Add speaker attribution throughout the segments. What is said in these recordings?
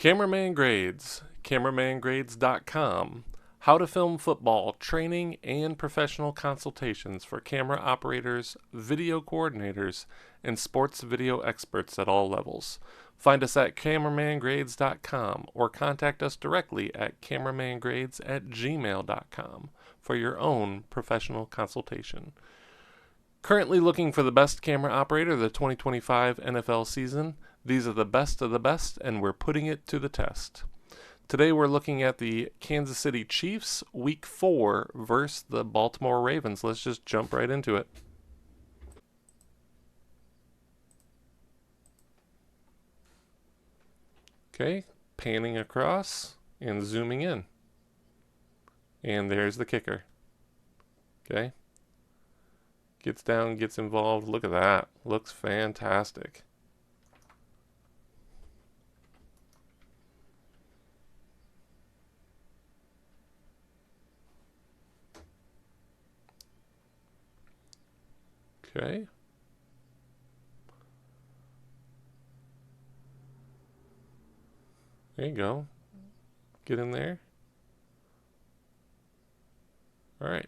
Speaker 1: Cameraman Grades, cameramangrades.com. How to film football, training, and professional consultations for camera operators, video coordinators, and sports video experts at all levels. Find us at cameramangrades.com or contact us directly at cameramangrades@gmail.com for your own professional consultation. Currently looking for the best camera operator of the 2025 NFL season. These are the best of the best, and we're putting it to the test. Today we're looking at the Kansas City Chiefs, Week 4 versus the Baltimore Ravens. Let's just jump right into it. Okay, panning across and zooming in. And there's the kicker. Okay. Gets down, gets involved. Look at that. Looks fantastic. Okay. There you go. Get in there. All right.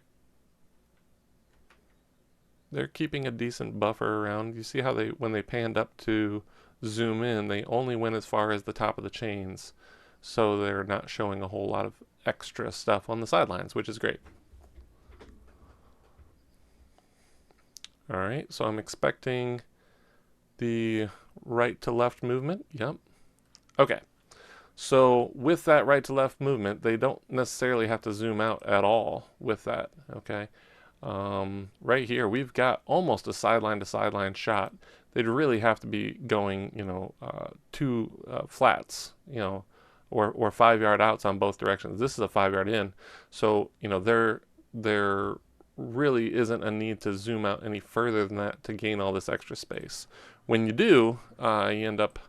Speaker 1: They're keeping a decent buffer around. You see how when they panned up to zoom in, they only went as far as the top of the chains. So they're not showing a whole lot of extra stuff on the sidelines, which is great. All right, so I'm expecting the right to left movement. Yep. Okay. So with that right to left movement, they don't necessarily have to zoom out at all with that. Okay. Right here, we've got almost a sideline to sideline shot. They'd really have to be going, two flats, or 5-yard outs on both directions. This is a 5-yard in, so there really isn't a need to zoom out any further than that to gain all this extra space. When you do, you end up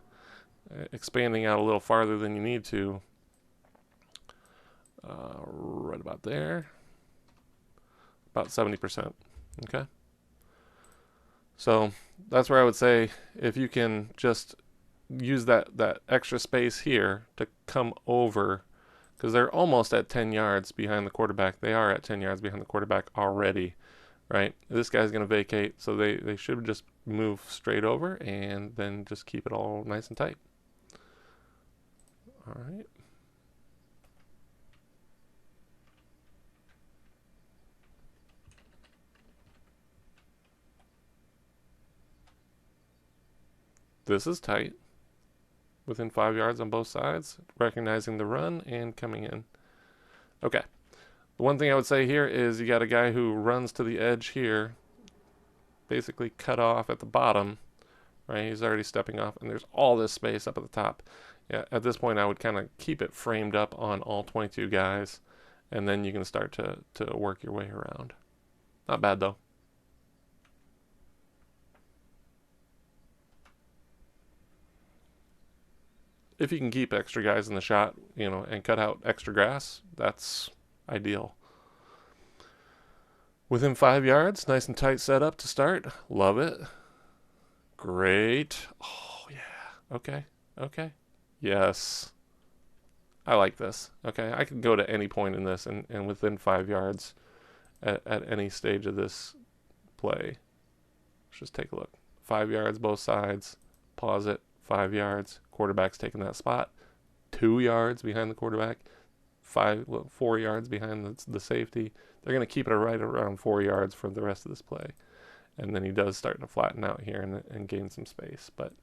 Speaker 1: expanding out a little farther than you need to. Right about there. About 70%. Okay. So that's where I would say if you can just use that extra space here to come over, because they're almost at 10 yards behind the quarterback. They are at 10 yards behind the quarterback already, right? This guy's going to vacate, so they should just move straight over and then just keep it all nice and tight. All right. This is tight. Within 5 yards on both sides, recognizing the run and coming in. Okay. The one thing I would say here is you got a guy who runs to the edge here, basically cut off at the bottom, right? He's already stepping off, and there's all this space up at the top. Yeah, at this point, I would kind of keep it framed up on all 22 guys, and then you can start to work your way around. Not bad, though. If you can keep extra guys in the shot, and cut out extra grass, that's ideal. Within 5 yards, nice and tight setup to start. Love it. Great. Oh, yeah. Okay. Okay. Yes. I like this. Okay. I can go to any point in this and within 5 yards at any stage of this play. Let's just take a look. 5 yards, both sides. Pause it. 5 yards. Quarterback's taking that spot. 2 yards behind the quarterback. 4 yards behind the safety. They're going to keep it right around 4 yards for the rest of this play. And then he does start to flatten out here and gain some space. But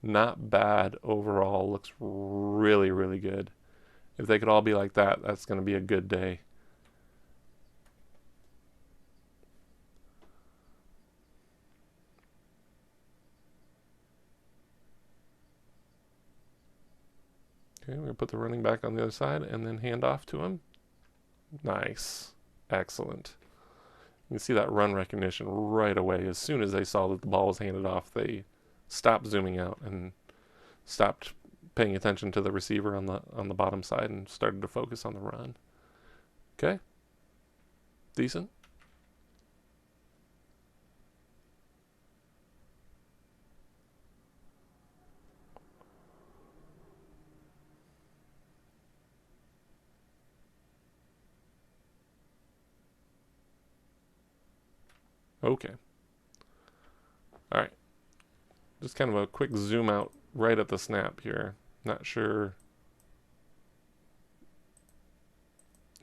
Speaker 1: not bad overall. Looks really, really good. If they could all be like that, that's going to be a good day. Okay, we're going to put the running back on the other side and then hand off to him. Nice. Excellent. You can see that run recognition right away. As soon as they saw that the ball was handed off, they stopped zooming out and stopped paying attention to the receiver on the bottom side and started to focus on the run. Okay. Decent. Okay. All right. Just kind of a quick zoom out right at the snap here. Not sure.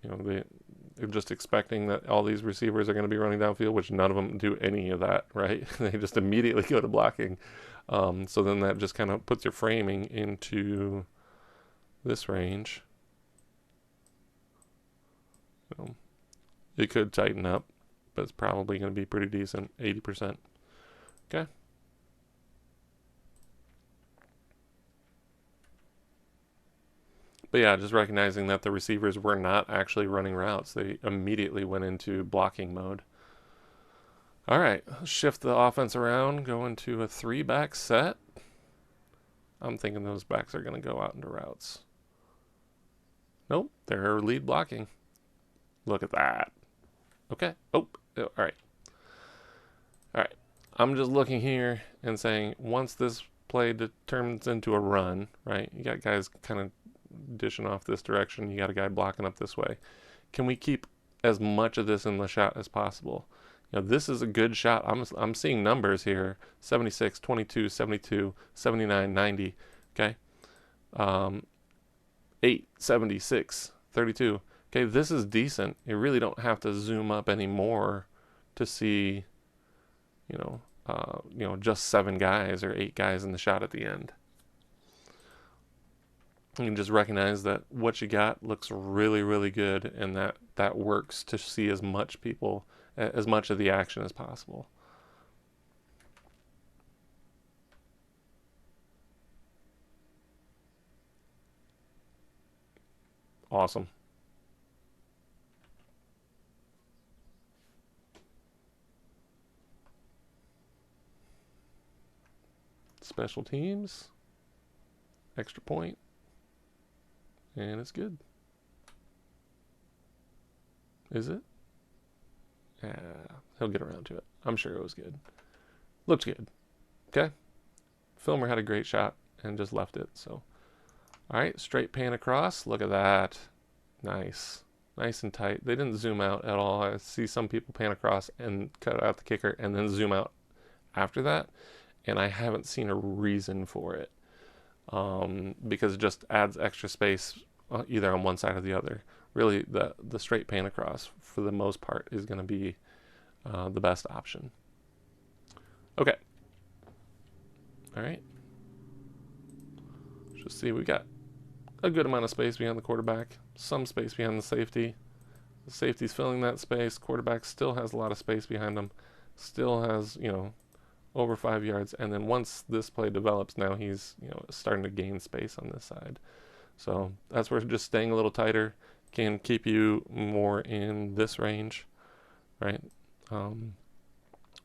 Speaker 1: They're just expecting that all these receivers are going to be running downfield, which none of them do any of that, right? They just immediately go to blocking. So then that just kind of puts your framing into this range. It could tighten up, but it's probably going to be pretty decent, 80%. Okay. But yeah, just recognizing that the receivers were not actually running routes. They immediately went into blocking mode. All right, shift the offense around, go into a 3-back set. I'm thinking those backs are going to go out into routes. Nope, they're lead blocking. Look at that. Okay. Oh, all right. All right. I'm just looking here and saying once this play turns into a run, right? You got guys kind of dishing off this direction. You got a guy blocking up this way. Can we keep as much of this in the shot as possible? This is a good shot. I'm seeing numbers here: 76, 22, 72, 79, 90. Okay. 8, 76, 32. Okay, this is decent. You really don't have to zoom up anymore to see, just 7 guys or 8 guys in the shot at the end. You can just recognize that what you got looks really, really good, and that works to see as much of the action as possible. Awesome. Special teams, extra point, and it's good. Is it? Yeah, he'll get around to it. I'm sure it was good. Looked good. Okay. Filmer had a great shot and just left it. So, all right, straight pan across. Look at that. Nice. Nice and tight. They didn't zoom out at all. I see some people pan across and cut out the kicker and then zoom out after that. And I haven't seen a reason for it because it just adds extra space either on one side or the other. Really, the straight pan across, for the most part, is going to be the best option. Okay. All right. Just see, we got a good amount of space behind the quarterback, some space behind the safety. The safety's filling that space. Quarterback still has a lot of space behind him. Still has, over 5 yards. And then once this play develops, now he's, starting to gain space on this side. So that's where just staying a little tighter can keep you more in this range, right?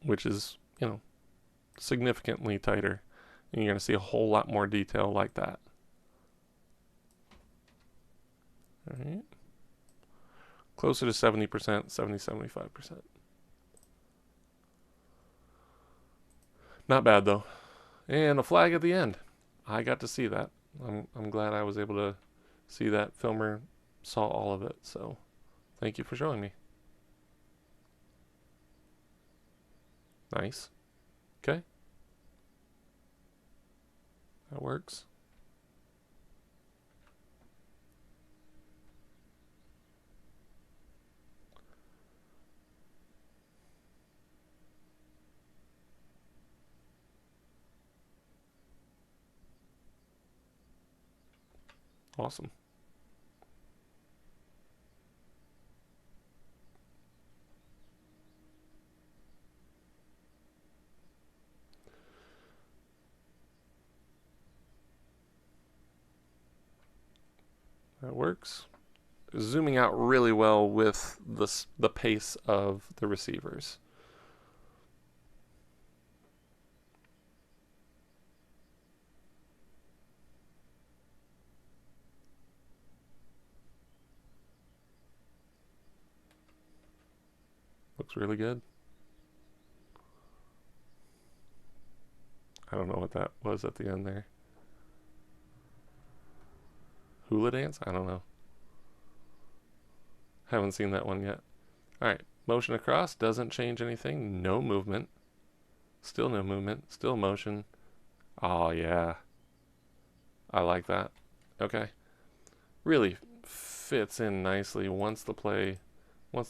Speaker 1: Which is, significantly tighter. And you're going to see a whole lot more detail like that. All right. Closer to 70%, 70, 75%. Not bad, though. And a flag at the end. I got to see that. I'm glad I was able to see that. Filmer saw all of it, so thank you for showing me. Nice. Okay. That works. Awesome. That works. Zooming out really well with the pace of the receivers. Looks really good. I don't know what that was at the end there. Hula dance? I don't know. Haven't seen that one yet. All right. Motion across doesn't change anything. No movement. Still no movement. Still motion. Oh, yeah. I like that. Okay. Really fits in nicely once the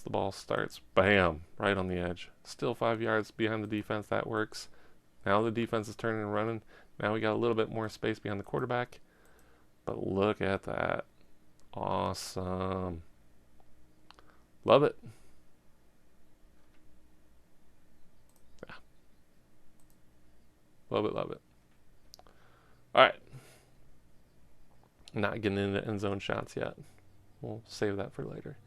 Speaker 1: ball starts. Bam! Right on the edge. Still 5 yards behind the defense. That works. Now the defense is turning and running. Now we got a little bit more space behind the quarterback. But look at that. Awesome. Love it. Yeah. Love it, love it. All right. Not getting into end zone shots yet. We'll save that for later.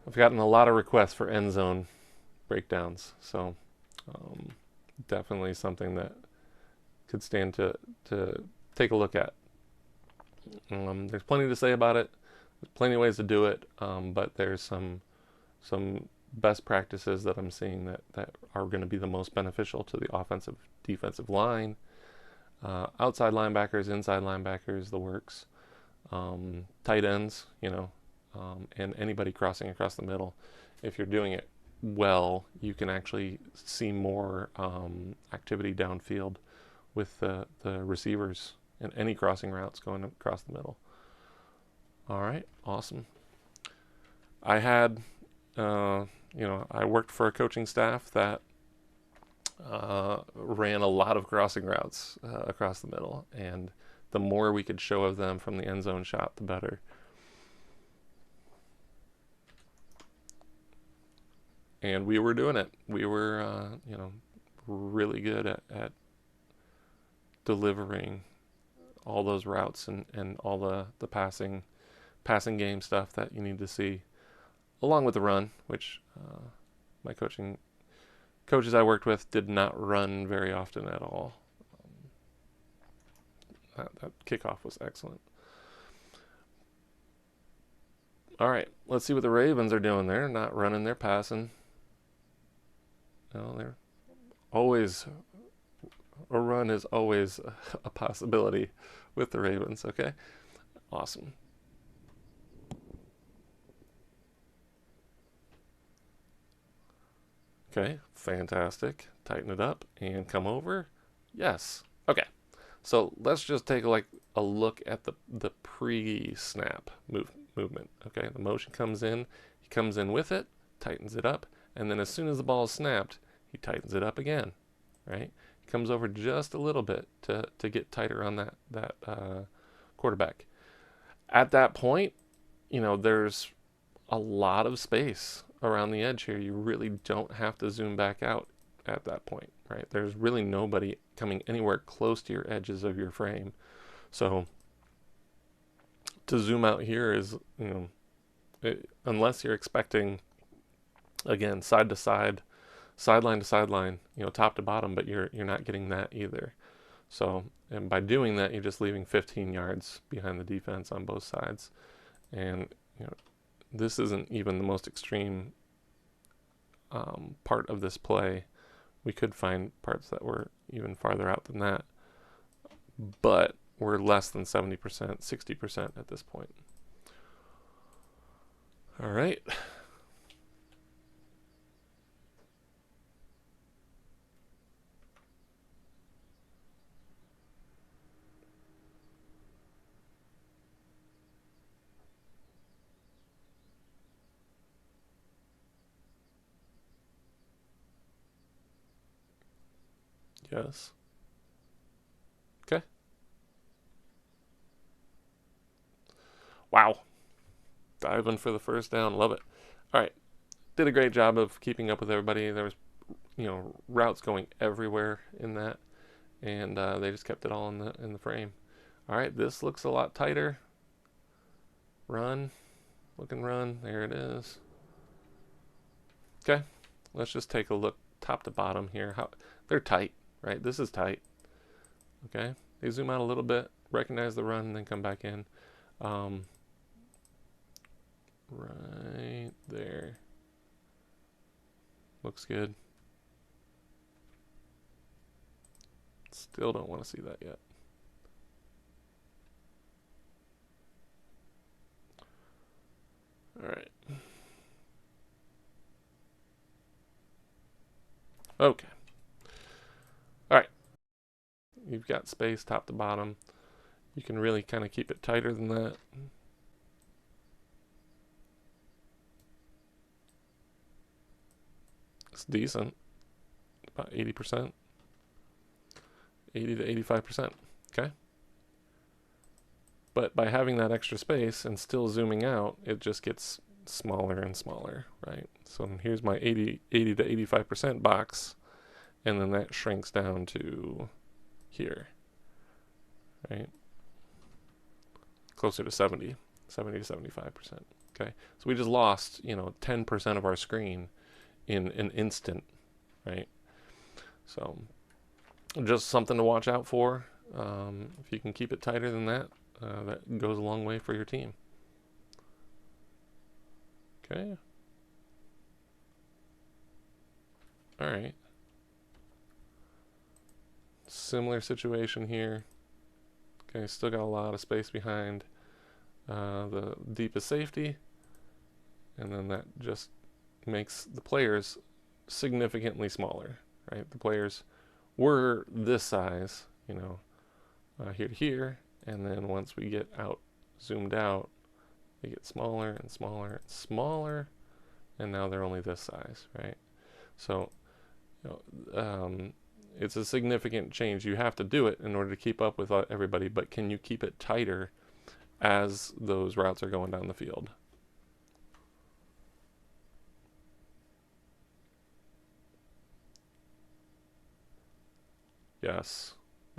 Speaker 1: I've gotten a lot of requests for end zone breakdowns, so definitely something that could stand to take a look at. There's plenty to say about it. There's plenty of ways to do it, but there's some best practices that I'm seeing that are going to be the most beneficial to the offensive defensive line. Outside linebackers, inside linebackers, the works. Tight ends, and anybody crossing across the middle. If you're doing it well, you can actually see more activity downfield with the receivers and any crossing routes going across the middle. All right, awesome. I had, I worked for a coaching staff that ran a lot of crossing routes across the middle, and the more we could show of them from the end zone shot, the better. And we were doing it. We were, really good at delivering all those routes and all the passing game stuff that you need to see, along with the run, which my coaches I worked with did not run very often at all. That kickoff was excellent. All right, let's see what the Ravens are doing. They're not running, they're passing. No, they're always, a run is always a possibility with the Ravens, okay? Awesome. Okay, fantastic. Tighten it up and come over. Yes. Okay. So let's just take a look at the pre-snap movement. Okay, the motion comes in, he comes in with it, tightens it up, and then as soon as the ball is snapped, he tightens it up again. Right? He comes over just a little bit to get tighter on that quarterback. At that point, there's a lot of space around the edge here. You really don't have to zoom back out at that point, right? There's really nobody coming anywhere close to your edges of your frame. So to zoom out here is, unless you're expecting, again, side to side, sideline to sideline, top to bottom, but you're not getting that either. So, and by doing that, you're just leaving 15 yards behind the defense on both sides. And, this isn't even the most extreme part of this play. We could find parts that were even farther out than that, but we're less than 70%, 60% at this point. All right. Yes. Okay. Wow. Diving for the first down. Love it. All right. Did a great job of keeping up with everybody. There was, routes going everywhere in that, and they just kept it all in the frame. All right. This looks a lot tighter. Run. Look and run. There it is. Okay. Let's just take a look top to bottom here. They're tight. Right, this is tight. Okay, they zoom out a little bit, recognize the run, and then come back in. Right there. Looks good. Still don't want to see that yet. All right. Okay. All right. You've got space top to bottom. You can really kind of keep it tighter than that. It's decent. About 80%. 80 to 85%. Okay. But by having that extra space and still zooming out, it just gets smaller and smaller, right? So here's my 80 to 85% box, and then that shrinks down to here, right? Closer to 70 to 75%. Okay, so we just lost, 10% of our screen in an instant, right? So just something to watch out for. If you can keep it tighter than that, that goes a long way for your team. Okay. All right. Similar situation here. Okay, still got a lot of space behind the deepest safety, and then that just makes the players significantly smaller, right? The players were this size, here to here, and then once we get out, zoomed out, they get smaller and smaller and smaller, and now they're only this size, right? So, it's a significant change. You have to do it in order to keep up with everybody, but can you keep it tighter as those routes are going down the field? Yes.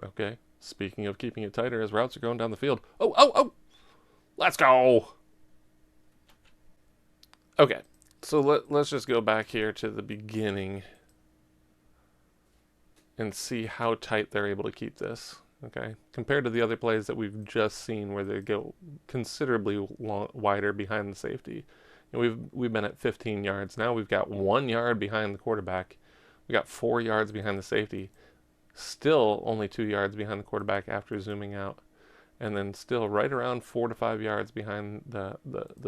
Speaker 1: Okay. Speaking of keeping it tighter as routes are going down the field. Oh, oh, oh! Let's go! Okay. So let's just go back here to the beginning and see how tight they're able to keep this. Okay. Compared to the other plays that we've just seen where they go considerably wider behind the safety. We've been at 15 yards. Now we've got 1 yard behind the quarterback. We got 4 yards behind the safety. Still only 2 yards behind the quarterback after zooming out, and then still right around 4 to 5 yards behind the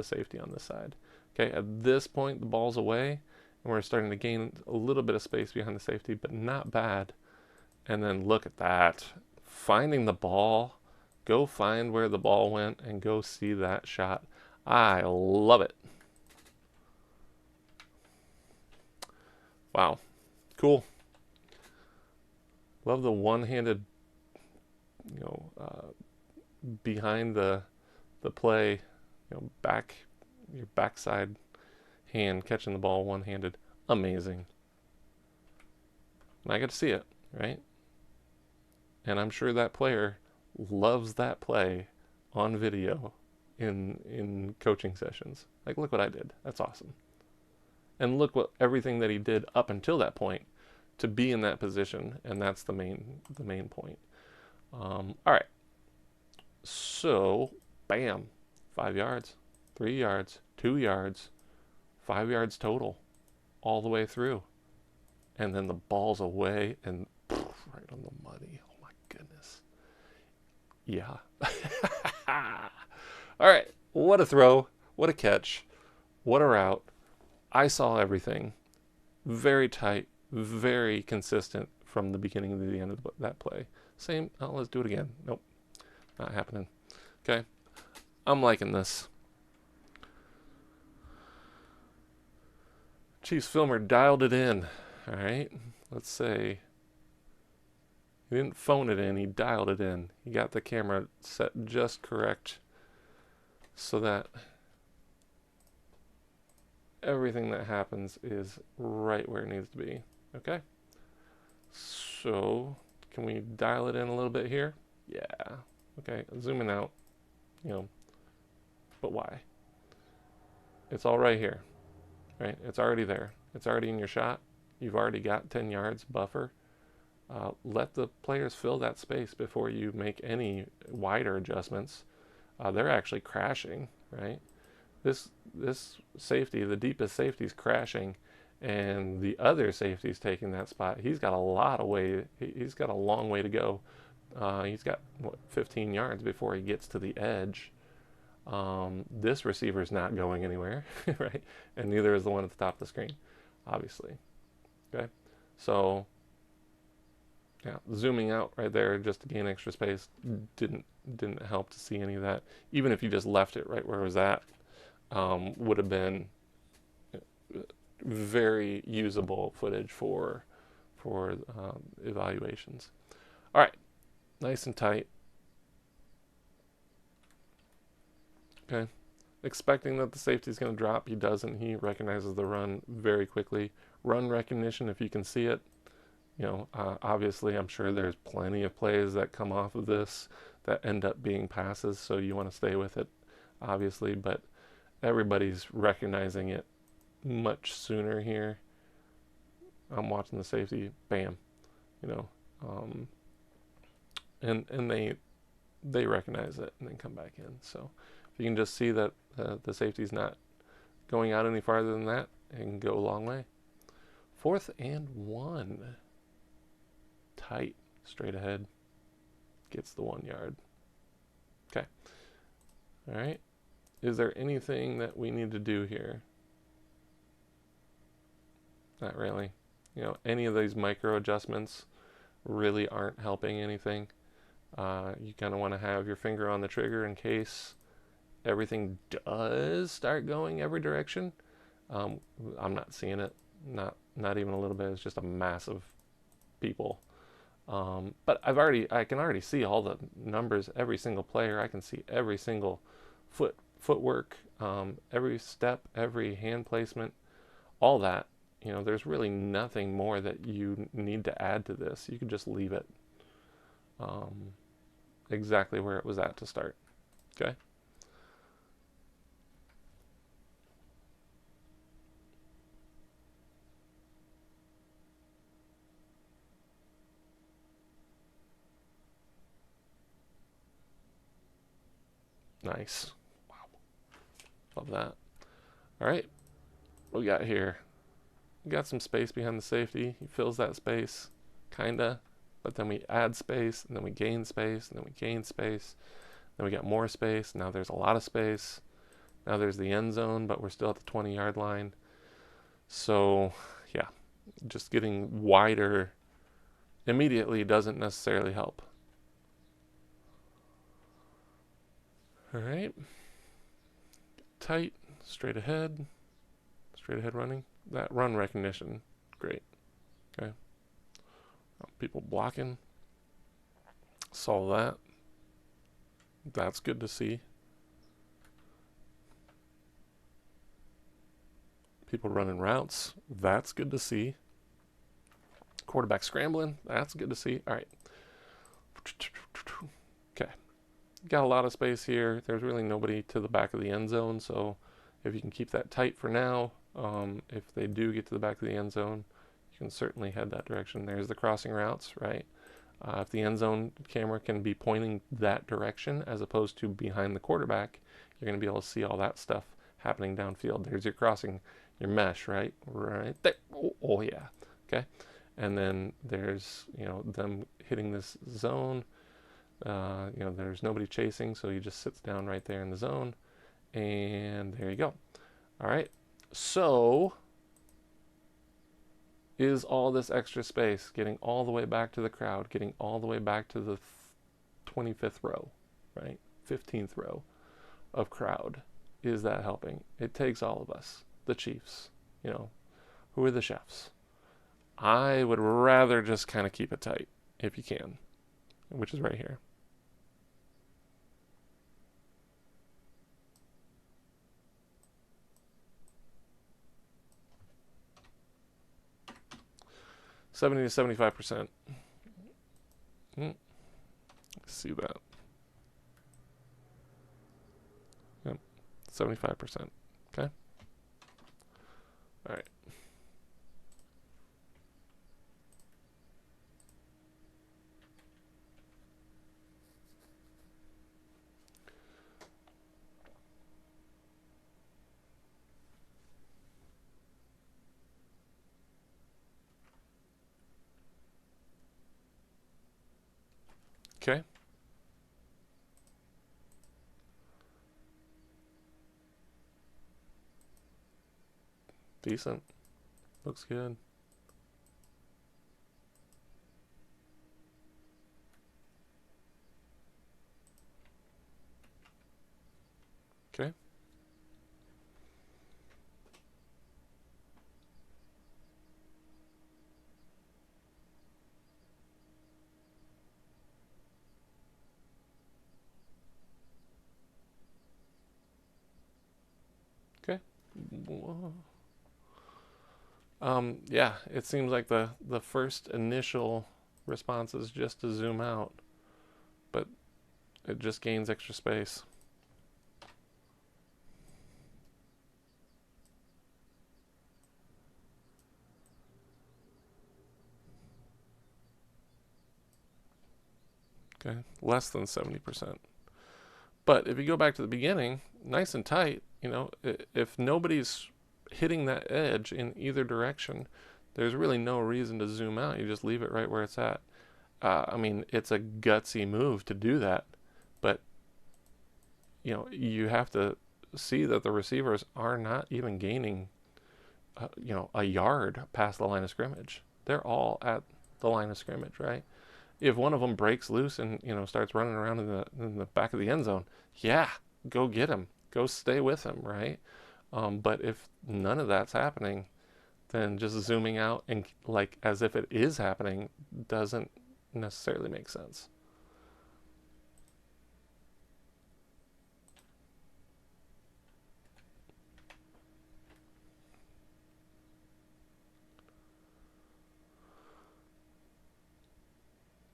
Speaker 1: safety on this side. Okay, at this point the ball's away, and we're starting to gain a little bit of space behind the safety, but not bad. And then look at that, finding the ball. Go find where the ball went and go see that shot. I love it. Wow, cool. Love the one-handed, behind the play, your backside hand catching the ball one-handed. Amazing. And I get to see it, right? And I'm sure that player loves that play on video in coaching sessions. Like, look what I did. That's awesome. And look what everything that he did up until that point to be in that position, and that's the main point. All right. So, bam, 5 yards, 3 yards, 2 yards, 5 yards total, all the way through, and then the ball's away and right on the money. Oh my goodness. Yeah. All right. What a throw! What a catch! What a route! I saw everything. Very tight. Very consistent from the beginning to the end of that play. Same. Oh, let's do it again. Nope. Not happening. Okay. I'm liking this. Chiefs filmer dialed it in. All right. Let's say he didn't phone it in. He dialed it in. He got the camera set just correct so that everything that happens is right where it needs to be. Okay. So can we dial it in a little bit here? Yeah. Okay. Zooming out. But why? It's all right here. Right? It's already there. It's already in your shot. You've already got 10 yards buffer. Let the players fill that space before you make any wider adjustments. They're actually crashing, right? This safety, the deepest safety, is crashing, and the other safety's taking that spot. He's got a lot of way. He's got a long way to go. He's got 15 yards before he gets to the edge. This receiver's not going anywhere, right? And neither is the one at the top of the screen, obviously. Okay, So yeah, zooming out right there just to gain extra space didn't didn't help to see any of that. Even if you just left it right where it was at, would have been very usable footage for evaluations. All right, nice and tight. Okay, expecting that the safety is going to drop. He doesn't. He recognizes the run very quickly. Run recognition, if you can see it, obviously, I'm sure there's plenty of plays that come off of this that end up being passes, so you want to stay with it, obviously, but everybody's recognizing it much sooner here. I'm watching the safety, bam, you know, um, and they recognize it and then come back in. So if you can just see that the safety's not going out any farther than that, it can go a long way. 4th and 1. Tight, straight ahead, gets the 1 yard. Okay. All right. Is there anything that we need to do here? Not really. Any of these micro adjustments really aren't helping anything. You kind of want to have your finger on the trigger in case everything does start going every direction. I'm not seeing it. Not even a little bit. It's just a mass of people. But I can already see all the numbers, every single player. I can see every single footwork, every step, every hand placement, all that. There's really nothing more that you need to add to this. You could just leave it exactly where it was at to start. Okay. Nice. Wow. Love that. All right. What we got here? We got some space behind the safety. He fills that space, kinda. But then we add space, and then we gain space, and then we gain space. Then we got more space. Now there's a lot of space. Now there's the end zone, but we're still at the 20-yard line. So, yeah, just getting wider immediately doesn't necessarily help. All right. Tight, straight ahead running. That run recognition, great. Okay. People blocking. Saw that. That's good to see. People running routes. That's good to see. Quarterback scrambling. That's good to see. All right. Okay. Got a lot of space here. There's really nobody to the back of the end zone, so if you can keep that tight for now, if they do get to the back of the end zone, you can certainly head that direction. There's the crossing routes, right? If the end zone camera can be pointing that direction as opposed to behind the quarterback, you're going to be able to see all that stuff happening downfield. There's your crossing, your mesh, right? Right there. Oh yeah. Okay. And then there's, them hitting this zone. There's nobody chasing, so he just sits down right there in the zone. And there you go. All right. So is all this extra space getting all the way back to the crowd, getting all the way back to the 25th row, right? 15th row of crowd. Is that helping? It takes all of us, the Chiefs, who are the chefs. I would rather just kind of keep it tight if you can, which is right here. $70 to 75%. See that. Yep. 75%. Okay. All right. Okay. Decent. Looks good. Yeah, it seems like the first initial response is just to zoom out, but it just gains extra space. Okay, less than 70%. But if you go back to the beginning, nice and tight, if nobody's hitting that edge in either direction, there's really no reason to zoom out. You just leave it right where it's at. I mean, it's a gutsy move to do that, but you have to see that the receivers are not even gaining, a yard past the line of scrimmage. They're all at the line of scrimmage, right? If one of them breaks loose and starts running around in the back of the end zone, yeah, go get him, go stay with him, right? But if none of that's happening, then just zooming out and like as if it is happening doesn't necessarily make sense.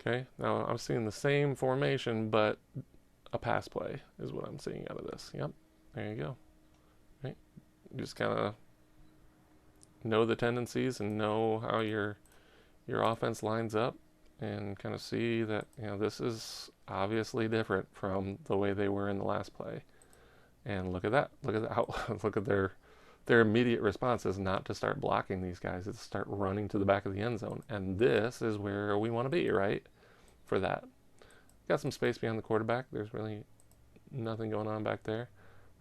Speaker 1: Okay, now I'm seeing the same formation, but a pass play is what I'm seeing out of this. Yep, there you go. Right, you just kind of know the tendencies and know how your offense lines up, and kind of see that this is obviously different from the way they were in the last play. And look at that. Look at that. How, look at their immediate response is not to start blocking these guys. It's to start running to the back of the end zone. And this is where we want to be, right? For that. Got some space behind the quarterback. There's really nothing going on back there.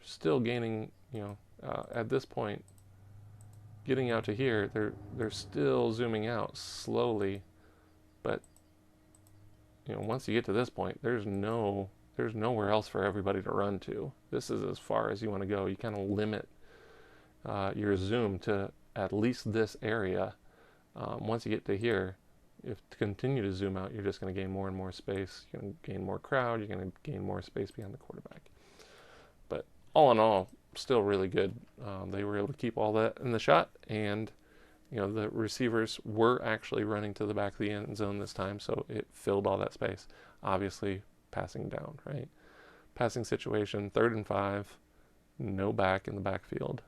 Speaker 1: Still gaining, at this point, getting out to here, they're still zooming out slowly, but once you get to this point, there's nowhere else for everybody to run to. This is as far as you want to go. You kind of limit your zoom to at least this area. Once you get to here, if to continue to zoom out, you're just going to gain more and more space. You're going to gain more crowd. You're going to gain more space behind the quarterback. But all in all, still really good. They were able to keep all that in the shot, and the receivers were actually running to the back of the end zone this time, so it filled all that space. Obviously, passing down, right? Passing situation, 3rd and 5, no back in the backfield,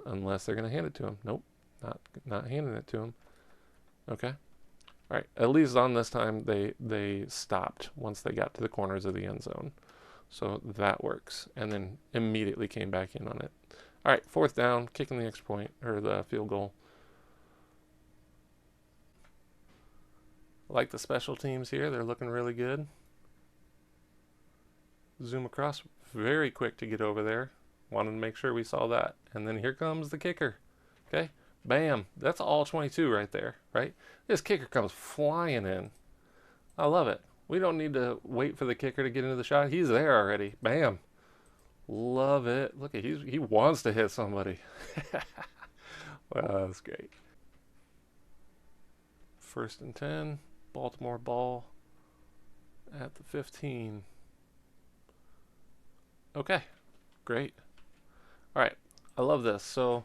Speaker 1: unless they're going to hand it to him. Nope, not handing it to him. Okay. All right. At least on this time, they stopped once they got to the corners of the end zone. So that works. And then immediately came back in on it. All right, 4th down, kicking the extra point, or the field goal. I like the special teams here. They're looking really good. Zoom across, very quick to get over there. Wanted to make sure we saw that. And then here comes the kicker. Okay, bam. That's all 22 right there, right? This kicker comes flying in. I love it. We don't need to wait for the kicker to get into the shot. He's there already. Bam. Love it. Look at he wants to hit somebody. Wow, that's great. 1st and 10. Baltimore ball at the 15. Okay, great. All right, I love this. So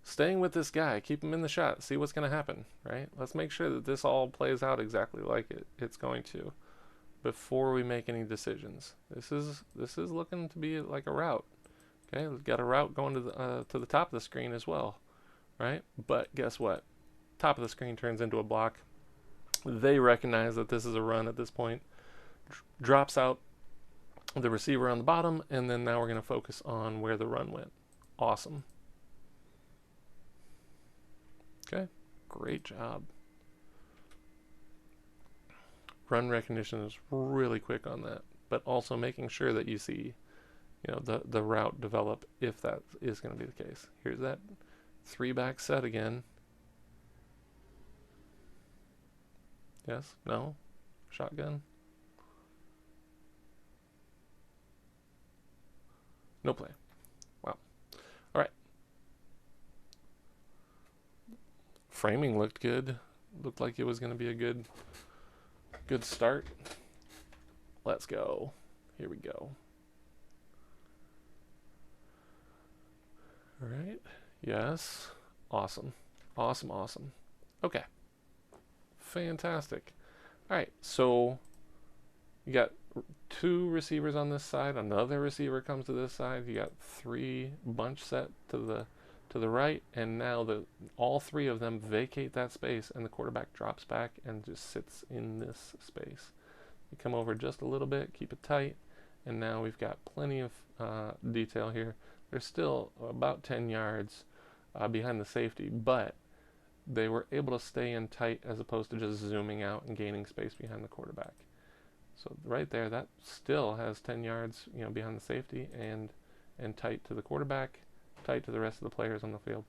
Speaker 1: staying with this guy, keep him in the shot, see what's going to happen, right? Let's make sure that this all plays out exactly like it's going to before we make any decisions. This is looking to be like a route. Okay, we've got a route going to the top of the screen as well, right? But guess what? Top of the screen turns into a block. They recognize that this is a run at this point. Drops out the receiver on the bottom, and then now we're going to focus on where the run went. Awesome. Okay, great job. Run recognition is really quick on that, but also making sure that you see, the route develop if that is going to be the case. Here's that 3-back set again. Yes? No? Shotgun? No play. Wow. All right. Framing looked good. Looked like it was going to be a good start. Let's go. Here we go. All right. Yes. Awesome. Awesome, awesome. Okay. Fantastic. All right. So you got two receivers on this side. Another receiver comes to this side. You got three bunch set to the right, and now all three of them vacate that space, and the quarterback drops back and just sits in this space. You come over just a little bit, keep it tight, and now we've got plenty of detail here. They're still about 10 yards behind the safety, but they were able to stay in tight as opposed to just zooming out and gaining space behind the quarterback. So right there, that still has 10 yards, behind the safety and tight to the quarterback, tight to the rest of the players on the field.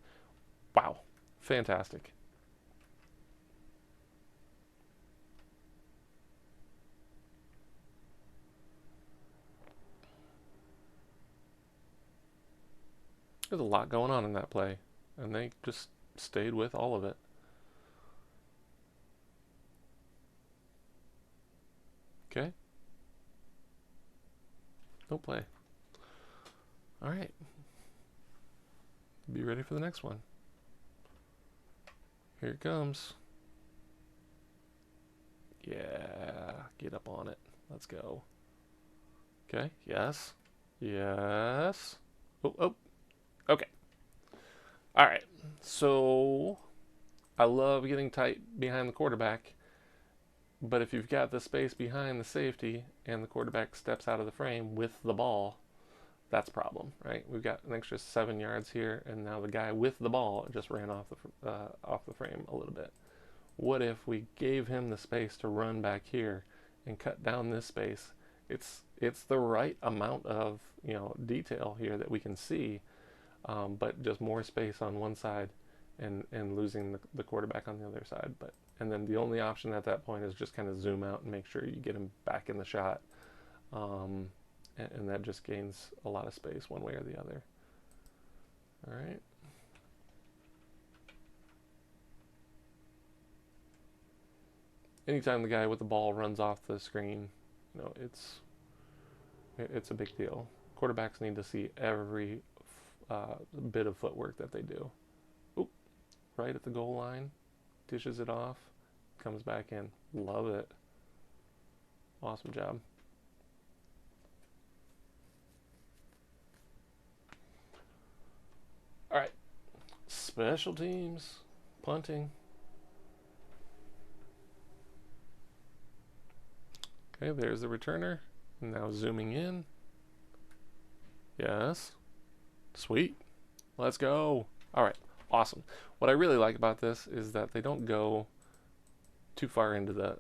Speaker 1: Wow, fantastic. There's a lot going on in that play, and they just stayed with all of it. Okay. No play. All right. Be ready for the next one. Here it comes. Yeah, get up on it. Let's go. Okay, yes. Yes. Oh, oh. Okay. All right. So I love getting tight behind the quarterback, but if you've got the space behind the safety and the quarterback steps out of the frame with the ball, that's a problem, right? We've got an extra 7 yards here, and now the guy with the ball just ran off the frame a little bit. What if we gave him the space to run back here and cut down this space? It's the right amount of detail here that we can see, but just more space on one side and losing the quarterback on the other side. And then the only option at that point is just kind of zoom out and make sure you get him back in the shot. And that just gains a lot of space one way or the other. All right. Anytime the guy with the ball runs off the screen, it's a big deal. Quarterbacks need to see every bit of footwork that they do. Oop, right at the goal line, dishes it off, comes back in. Love it. Awesome job. All right, special teams, punting. Okay, there's the returner. Now zooming in. Yes. Sweet. Let's go. All right, awesome. What I really like about this is that they don't go too far into the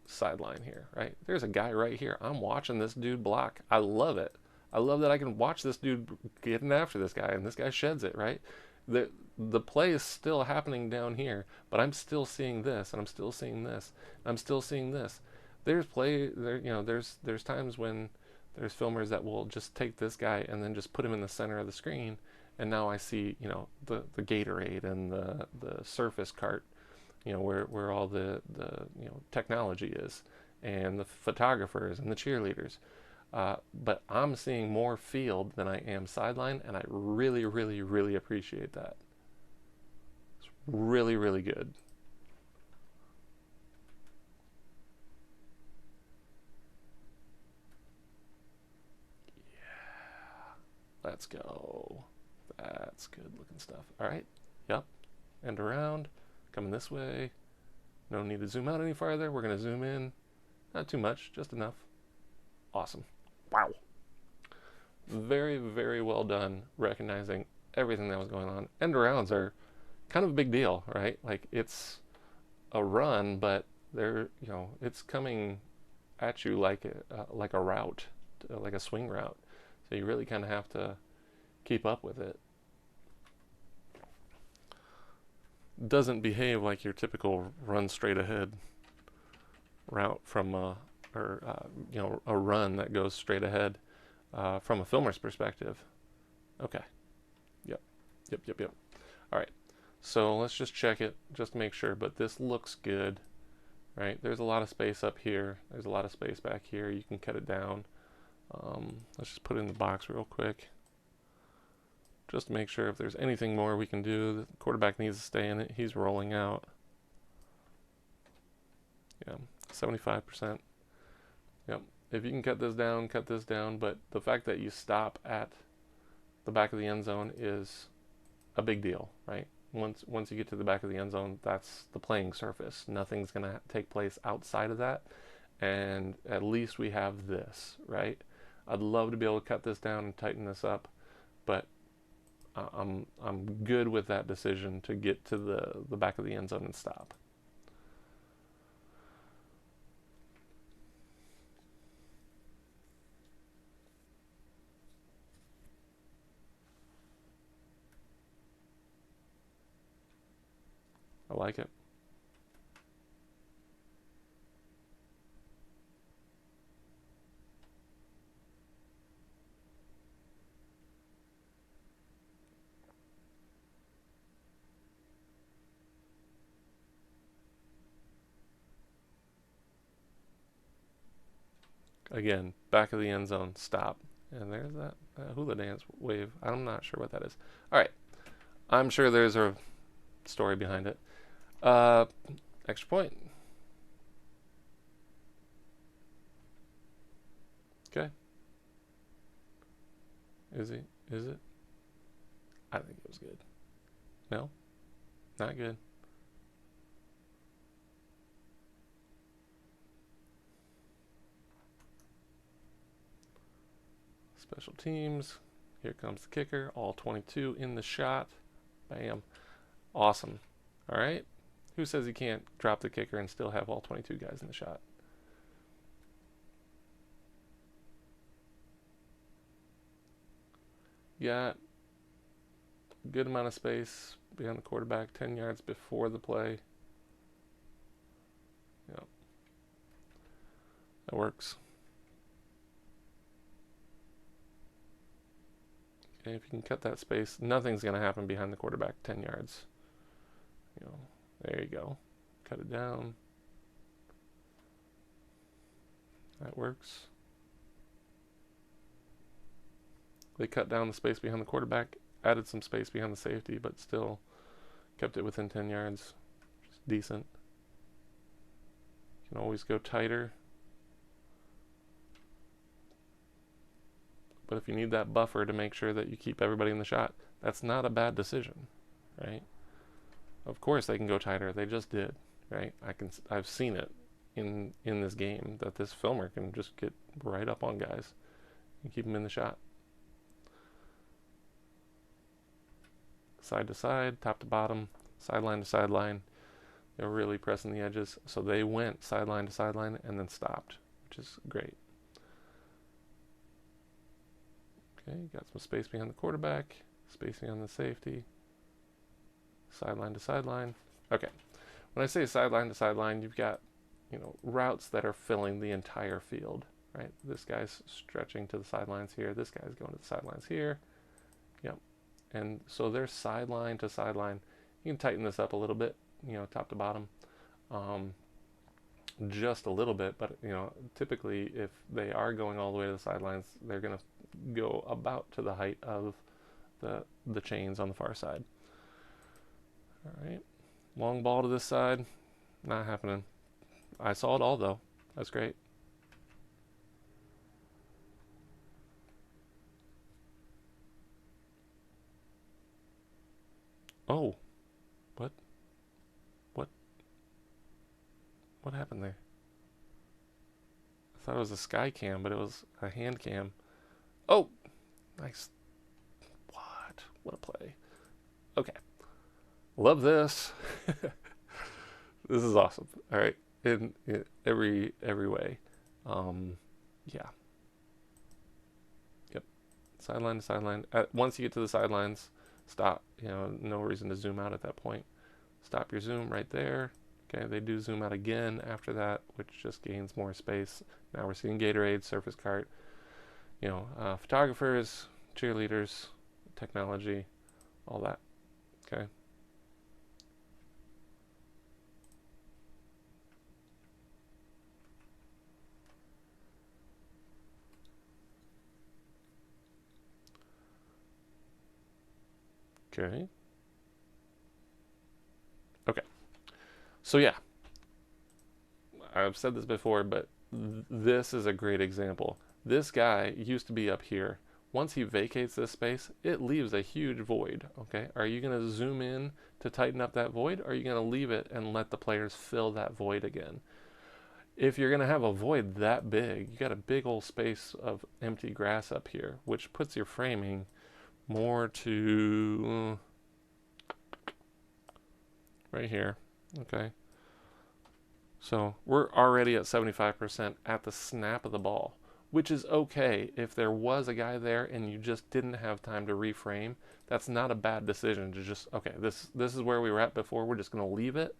Speaker 1: sideline here, right? There's a guy right here. I'm watching this dude block. I love it. I love that I can watch this dude getting after this guy, and this guy sheds it, right? The play is still happening down here, but I'm still seeing this, and I'm still seeing this, and I'm still seeing this. There's there's times when there's filmers that will just take this guy and then just put him in the center of the screen, and now I see, the Gatorade and the Surface cart, where all the technology is, and the photographers and the cheerleaders. But I'm seeing more field than I am sideline, and I really, really, really appreciate that. It's really, really good. Yeah, let's go. That's good looking stuff. All right. Yep. And around. Coming this way. No need to zoom out any farther. We're going to zoom in. Not too much, just enough. Awesome. Wow. Very, very well done recognizing everything that was going on. End arounds are kind of a big deal, right? Like, it's a run, but it's coming at you like a route, like a swing route. So you really kind of have to keep up with it. Doesn't behave like your typical run straight ahead route from a run that goes straight ahead from a filmer's perspective. Okay. Yep. Yep. All right. So let's just check it, just to make sure. But this looks good, right? There's a lot of space up here. There's a lot of space back here. You can cut it down. Let's just put it in the box real quick. just to make sure if there's anything more we can do. The quarterback needs to stay in it. He's rolling out. Yeah, 75%. Yep. If you can cut this down, cut this down. But the fact that you stop at the back of the end zone is a big deal, right? Once you get to the back of the end zone, that's the playing surface. Nothing's going to take place outside of that. And at least we have this, right? I'd love to be able to cut this down and tighten this up, but I'm good with that decision to get to the back of the end zone and stop. I like it. Again, back of the end zone, stop. And there's that hula dance wave. I'm not sure what that is. All right. I'm sure there's a story behind it. Extra point. Okay. Is it? I think it was good. No? Not good. Special teams. Here comes the kicker. All 22 in the shot. Bam. Awesome. All right. Who says you can't drop the kicker and still have all 22 guys in the shot? Got a good amount of space behind the quarterback, 10 yards before the play. Yep. That works. Okay, if you can cut that space, nothing's going to happen behind the quarterback, 10 yards. There you go. Cut it down. That works. They cut down the space behind the quarterback, added some space behind the safety, but still kept it within 10 yards. Just decent. You can always go tighter. But if you need that buffer to make sure that you keep everybody in the shot, that's not a bad decision, right? Of course they can go tighter. They just did, right? I've seen it in this game that this filmer can just get right up on guys and keep them in the shot. Side to side, top to bottom, sideline to sideline. They were really pressing the edges, so they went sideline to sideline and then stopped, which is great. Okay, got some space behind the quarterback, spacing on the safety, sideline to sideline. Okay, when I say sideline to sideline, you've got, routes that are filling the entire field, right? This guy's stretching to the sidelines here. This guy's going to the sidelines here. Yep. And so they're sideline to sideline. You can tighten this up a little bit, top to bottom, just a little bit. But, typically if they are going all the way to the sidelines, they're going to go about to the height of the chains on the far side. All right. Long ball to this side. Not happening. I saw it all, though. That's great. Oh. What happened there? I thought it was a sky cam, but it was a hand cam. Oh! Nice. What a play. Okay. Love this. This is awesome. All right. In every way. Yeah. Yep. Sideline to sideline. Once you get to the sidelines, stop. No reason to zoom out at that point. Stop your zoom right there. Okay, they do zoom out again after that, which just gains more space. Now we're seeing Gatorade, Surface Cart, photographers, cheerleaders, technology, all that. Okay. Okay. Okay. So yeah, I've said this before, but this is a great example. This guy used to be up here. Once he vacates this space, it leaves a huge void, okay? Are you going to zoom in to tighten up that void, or are you going to leave it and let the players fill that void again? If you're going to have a void that big, you got a big old space of empty grass up here, which puts your framing more to right here, okay? So we're already at 75% at the snap of the ball, which is okay. If there was a guy there and you just didn't have time to reframe, that's not a bad decision to just, okay, this is where we were at before. We're just going to leave it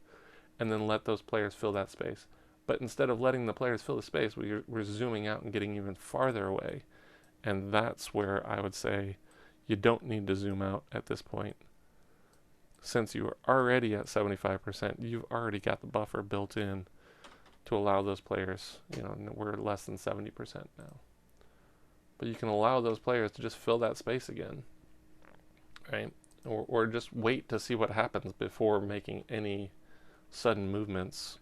Speaker 1: and then let those players fill that space. But instead of letting the players fill the space, we're zooming out and getting even farther away. And that's where I would say you don't need to zoom out at this point. Since you are already at 75%, you've already got the buffer built in to allow those players, we're less than 70% now. But you can allow those players to just fill that space again, right? Or just wait to see what happens before making any sudden movements.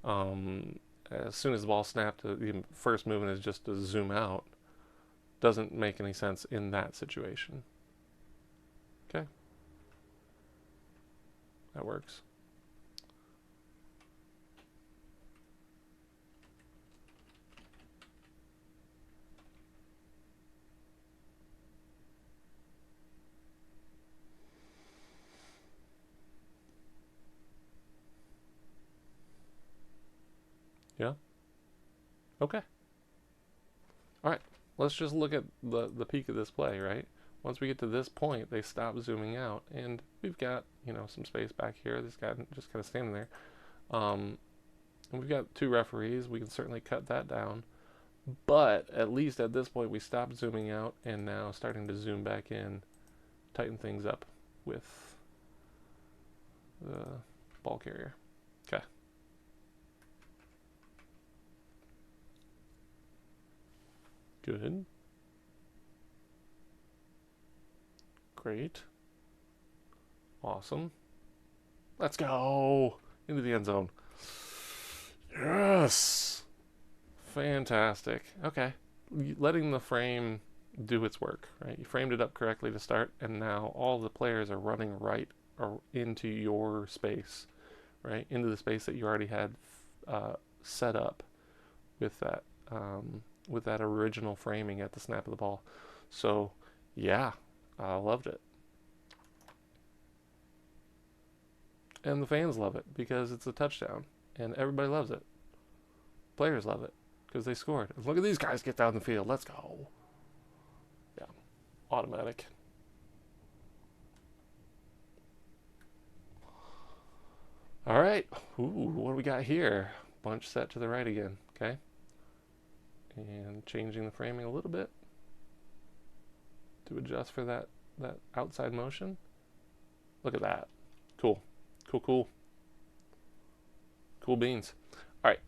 Speaker 1: As soon as the ball snapped, the first movement is just to zoom out. Doesn't make any sense in that situation. Okay? That works. Yeah? Okay. All right. Let's just look at the peak of this play, right? Once we get to this point, they stop zooming out, and we've got, some space back here. This guy just kind of standing there. And we've got two referees. We can certainly cut that down. But at least at this point, we stopped zooming out and now starting to zoom back in, tighten things up with the ball carrier. Okay. Good. Great. Awesome. Let's go into the end zone. Yes. Fantastic. Okay. Letting the frame do its work, right? You framed it up correctly to start, and now all the players are running right or into your space, right? Into the space that you already had set up with that original framing at the snap of the ball. So, yeah, I loved it. And the fans love it because it's a touchdown, and everybody loves it. Players love it because they scored. Look at these guys get down the field. Let's go. Yeah, automatic. All right. Ooh, what do we got here? Bunch set to the right again. Okay. And changing the framing a little bit to adjust for that outside motion. Look at that. Cool. Cool beans. All right.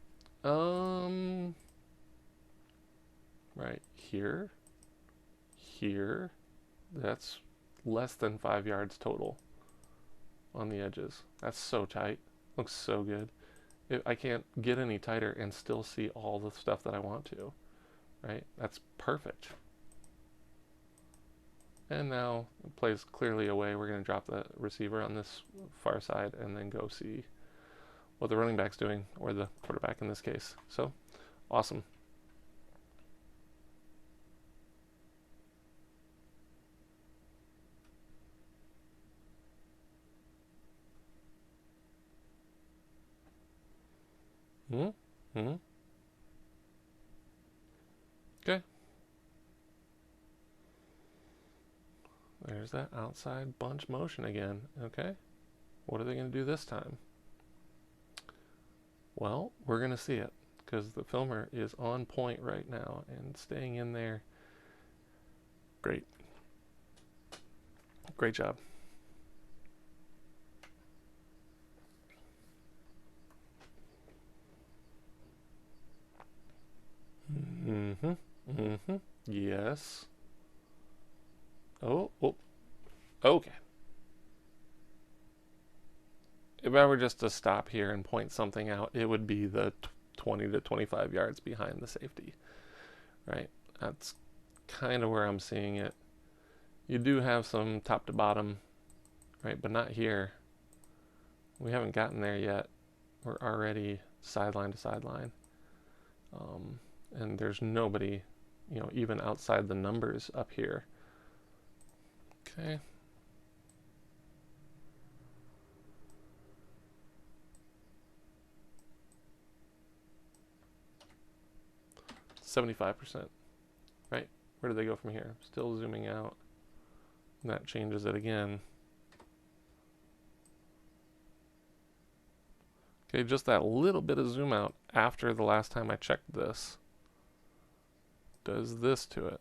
Speaker 1: Right here. That's less than 5 yards total on the edges. That's so tight. Looks so good. I can't get any tighter and still see all the stuff that I want to, right? That's perfect. And now it plays clearly away. We're going to drop the receiver on this far side and then go see what the running back's doing, or the quarterback in this case. So, awesome. Mm-hmm. Okay. There's that outside bunch motion again. Okay. What are they going to do this time? Well, we're going to see it because the filmer is on point right now and staying in there. Great. Great job. Mm-hmm. Mm-hmm. Yes. Oh. Okay. I were just to stop here and point something out, it would be the 20 to 25 yards behind the safety, right? That's kind of where I'm seeing it. You do have some top to bottom, right? But not here. We haven't gotten there yet. We're already sideline to sideline. And there's nobody, you know, even outside the numbers up here. Okay. 75%, right? Where do they go from here? Still zooming out. And that changes it again. Okay, just that little bit of zoom out after the last time I checked this does this to it.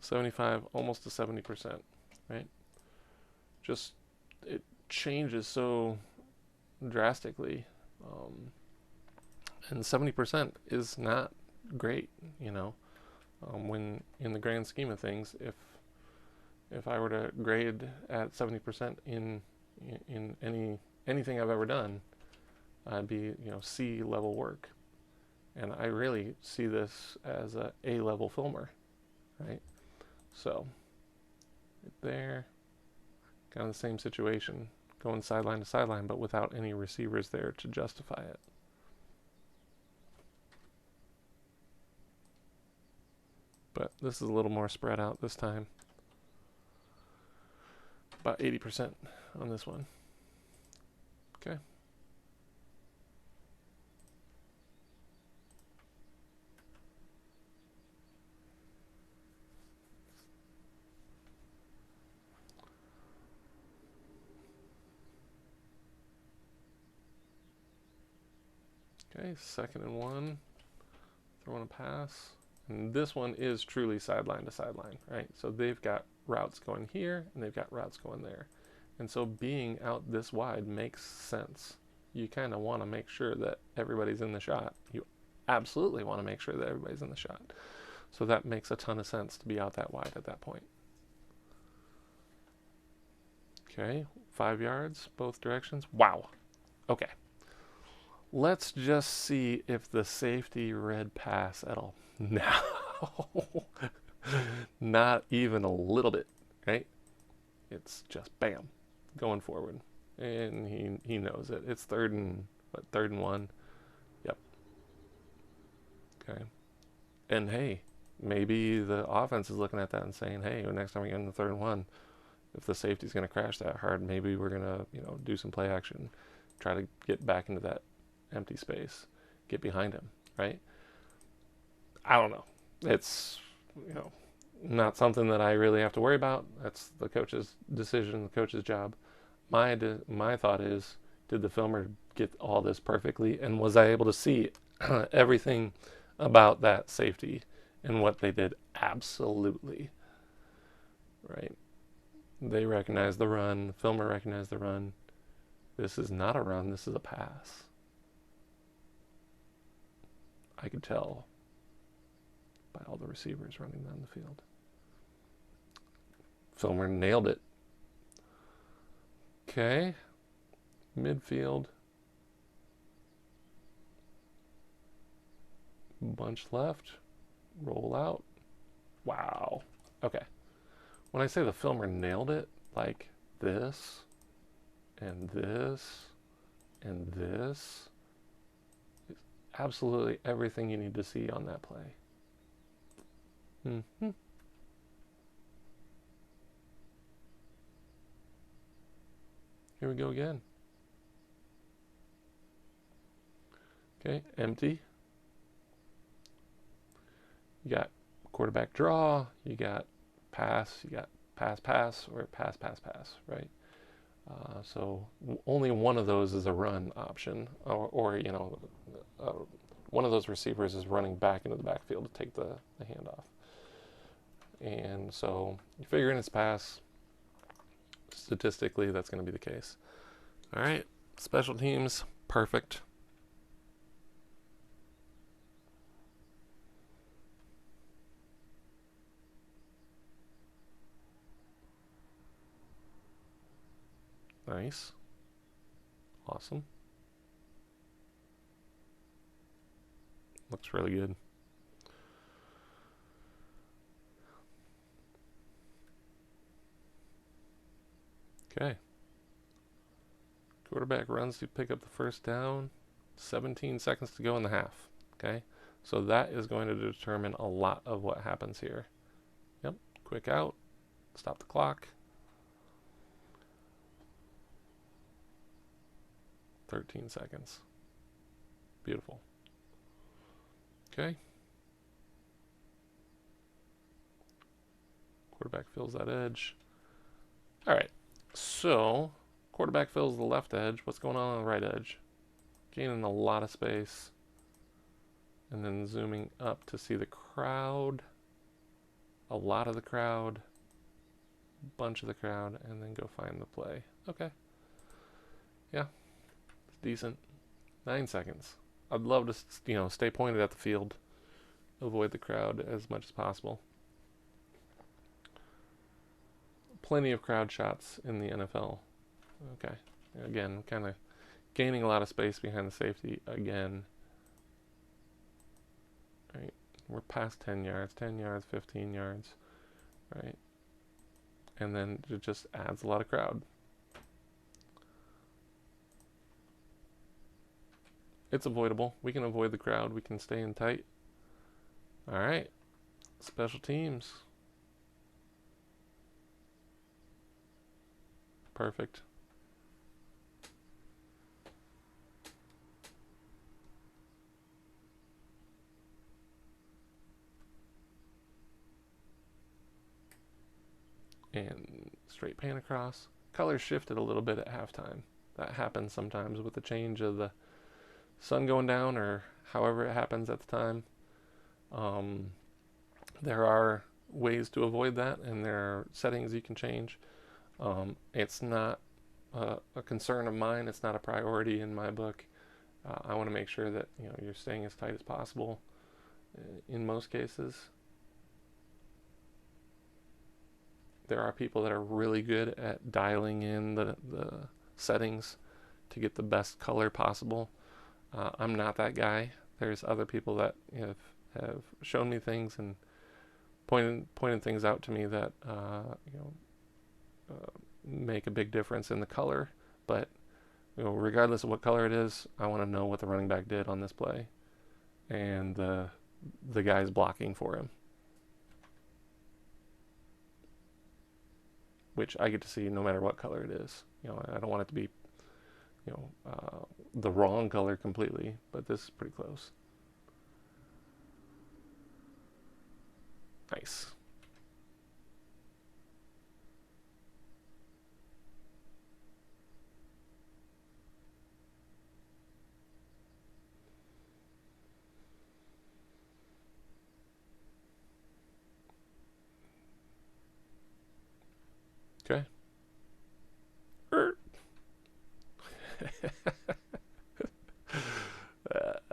Speaker 1: $75, almost to 70%, right? Just, it changes so drastically. And 70% is not great, you know. When in the grand scheme of things, if I were to grade at 70% in anything I've ever done, I'd be, you know, C level work. And I really see this as a A level filmer, right? So there, kind of the same situation, going sideline to sideline, but without any receivers there to justify it. But this is a little more spread out this time. About 80% on this one. Okay. Okay, 2nd and 1. Throwing a pass. And this one is truly sideline to sideline, right? So they've got routes going here, and they've got routes going there. And so being out this wide makes sense. You kind of want to make sure that everybody's in the shot. You absolutely want to make sure that everybody's in the shot. So that makes a ton of sense to be out that wide at that point. Okay, 5 yards, both directions. Wow. Okay. Let's just see if the safety read pass at all. No. Not even a little bit, right? It's just bam, going forward. And he knows it. It's 3rd and 1. Yep. Okay. And hey, maybe the offense is looking at that and saying, hey, next time we get in the 3rd and 1, if the safety's going to crash that hard, maybe we're going to, you know, do some play action, try to get back into that empty space, get behind him, right? I don't know. It's, you know, not something that I really have to worry about. That's the coach's decision, the coach's job. My thought is, did the filmer get all this perfectly, and was I able to see everything about that safety and what they did? Absolutely. Right? They recognized the run. The filmer recognized the run. This is not a run. This is a pass. I could tell by all the receivers running down the field. Filmer nailed it. Okay. Midfield. Bunch left. Roll out. Wow. Okay. When I say the filmer nailed it, like this, and this, and this, absolutely everything you need to see on that play. Mm-hmm. Here we go again. Okay, empty. You got quarterback draw, you got pass, you got pass, or pass, right? So only one of those is a run option, or you know, one of those receivers is running back into the backfield to take the handoff. And so you figure in its pass, statistically, that's going to be the case. All right, special teams, perfect. Nice. Awesome. Looks really good. Okay. Quarterback runs to pick up the first down. 17 seconds to go in the half. Okay. So that is going to determine a lot of what happens here. Yep. Quick out. Stop the clock. 13 seconds. Beautiful. Okay. Quarterback fills that edge. All right. So, quarterback fills the left edge. What's going on the right edge? Gaining a lot of space. And then zooming up to see the crowd. A lot of the crowd. Bunch of the crowd. And then go find the play. Okay. Yeah. It's decent. 9 seconds. I'd love to, stay pointed at the field. Avoid the crowd as much as possible. Plenty of crowd shots in the NFL. Okay. Again, kind of gaining a lot of space behind the safety again. Right. We're past 10 yards, 10 yards, 15 yards. Right. And then it just adds a lot of crowd. It's avoidable. We can avoid the crowd. We can stay in tight. All right. Special teams. Perfect. And straight pan across. Color shifted a little bit at halftime. That happens sometimes with the change of the sun going down or however it happens at the time. There are ways to avoid that, and there are settings you can change. It's not a concern of mine. It's not a priority in my book. I want to make sure that you're staying as tight as possible in most cases. There are people that are really good at dialing in the settings to get the best color possible. I'm not that guy. There's other people that have shown me things and pointed things out to me that make a big difference in the color. But regardless of what color it is, I want to know what the running back did on this play and the guys blocking for him, which I get to see no matter what color it is. I don't want it to be the wrong color completely, but this is pretty close. Nice. Okay.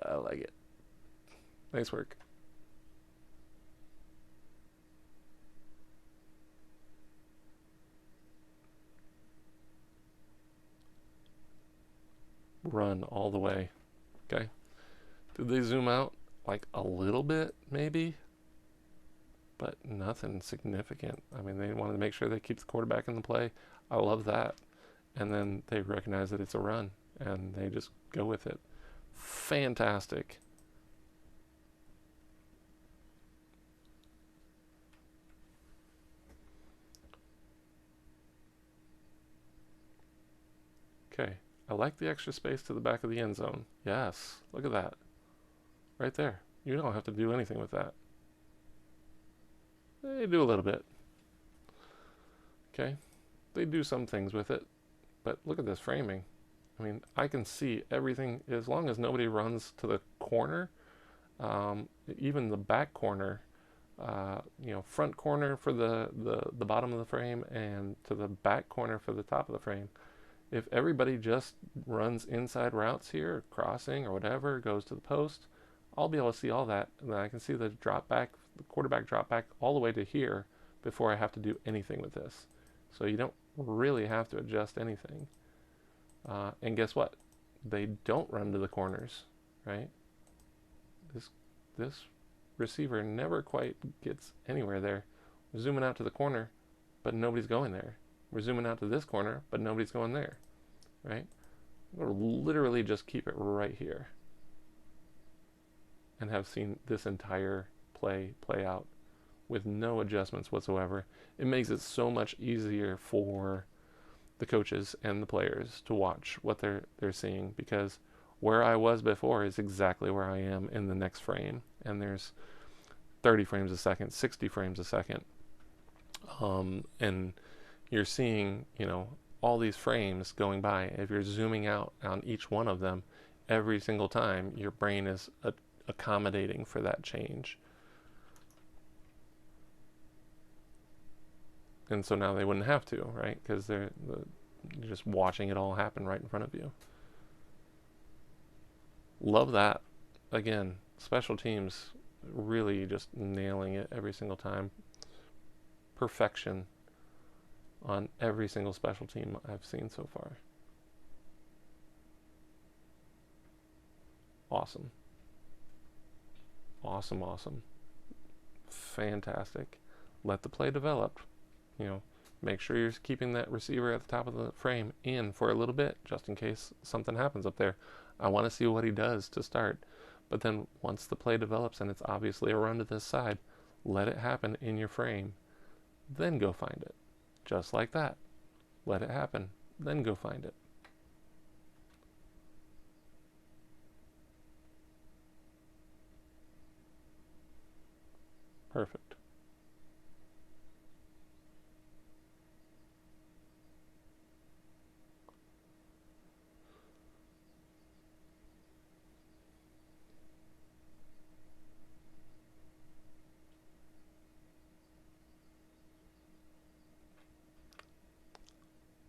Speaker 1: I like it. Nice work. Run all the way. Okay. Did they zoom out like a little bit, maybe? But nothing significant. I mean, they wanted to make sure they keep the quarterback in the play. I love that. And then they recognize that it's a run, and they just go with it. Fantastic. Okay. I like the extra space to the back of the end zone. Yes. Look at that. Right there. You don't have to do anything with that. They do a little bit. Okay. They do some things with it. But look at this framing. I mean, I can see everything as long as nobody runs to the corner, even the back corner, front corner for the bottom of the frame and to the back corner for the top of the frame. If everybody just runs inside routes here, crossing or whatever, goes to the post, I'll be able to see all that. And then I can see the drop back, the quarterback drop back all the way to here before I have to do anything with this. So you don't really have to adjust anything. And guess what? They don't run to the corners, right? This this receiver never quite gets anywhere there. We're zooming out to the corner, but nobody's going there. We're zooming out to this corner, but nobody's going there, right? We'll literally just keep it right here and have seen this entire play out with no adjustments whatsoever. It makes it so much easier for the coaches and the players to watch what they're seeing, because where I was before is exactly where I am in the next frame, and there's 30 frames a second, 60 frames a second, and you're seeing, all these frames going by. If you're zooming out on each one of them every single time, your brain is accommodating for that change. And so now they wouldn't have to, right? Because you're just watching it all happen right in front of you. Love that. Again, special teams really just nailing it every single time. Perfection on every single special team I've seen so far. Awesome. Awesome, awesome. Fantastic. Let the play develop. Make sure you're keeping that receiver at the top of the frame in for a little bit, just in case something happens up there. I want to see what he does to start. But then once the play develops and it's obviously a run to this side, let it happen in your frame. Then go find it. Just like that. Let it happen. Then go find it. Perfect.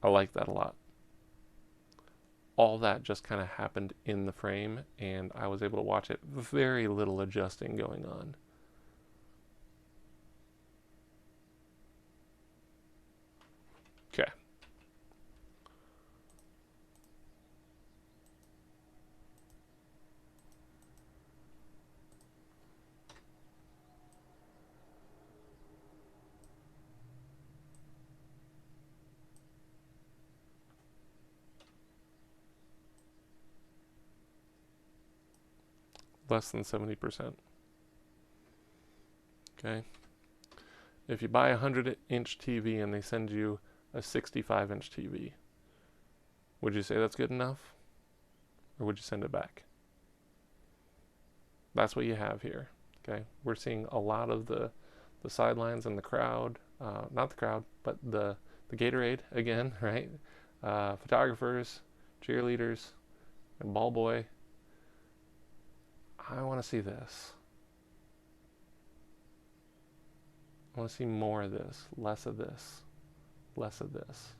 Speaker 1: I like that a lot. All that just kind of happened in the frame, and I was able to watch it. Very little adjusting going on. Okay. Less than 70%. Okay. If you buy a 100-inch TV and they send you a 65-inch TV, would you say that's good enough? Or would you send it back? That's what you have here. Okay. We're seeing a lot of the sidelines and the crowd, not the crowd, but the Gatorade again, right? Photographers, cheerleaders, and ball boy. I want to see this. I want to see more of this, less of this, less of this,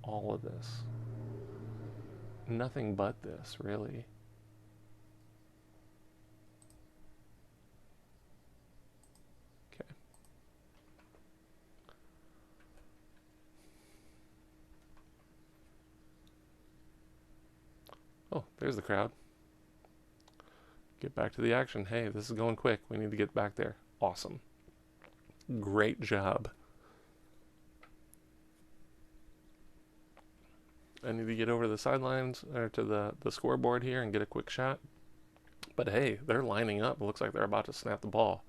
Speaker 1: all of this. Nothing but this, really. Okay. Oh, there's the crowd. Get back to the action. Hey, this is going quick. We need to get back there. Awesome. Great job. I need to get over to the sidelines or to the scoreboard here and get a quick shot. But hey, they're lining up. It looks like they're about to snap the ball.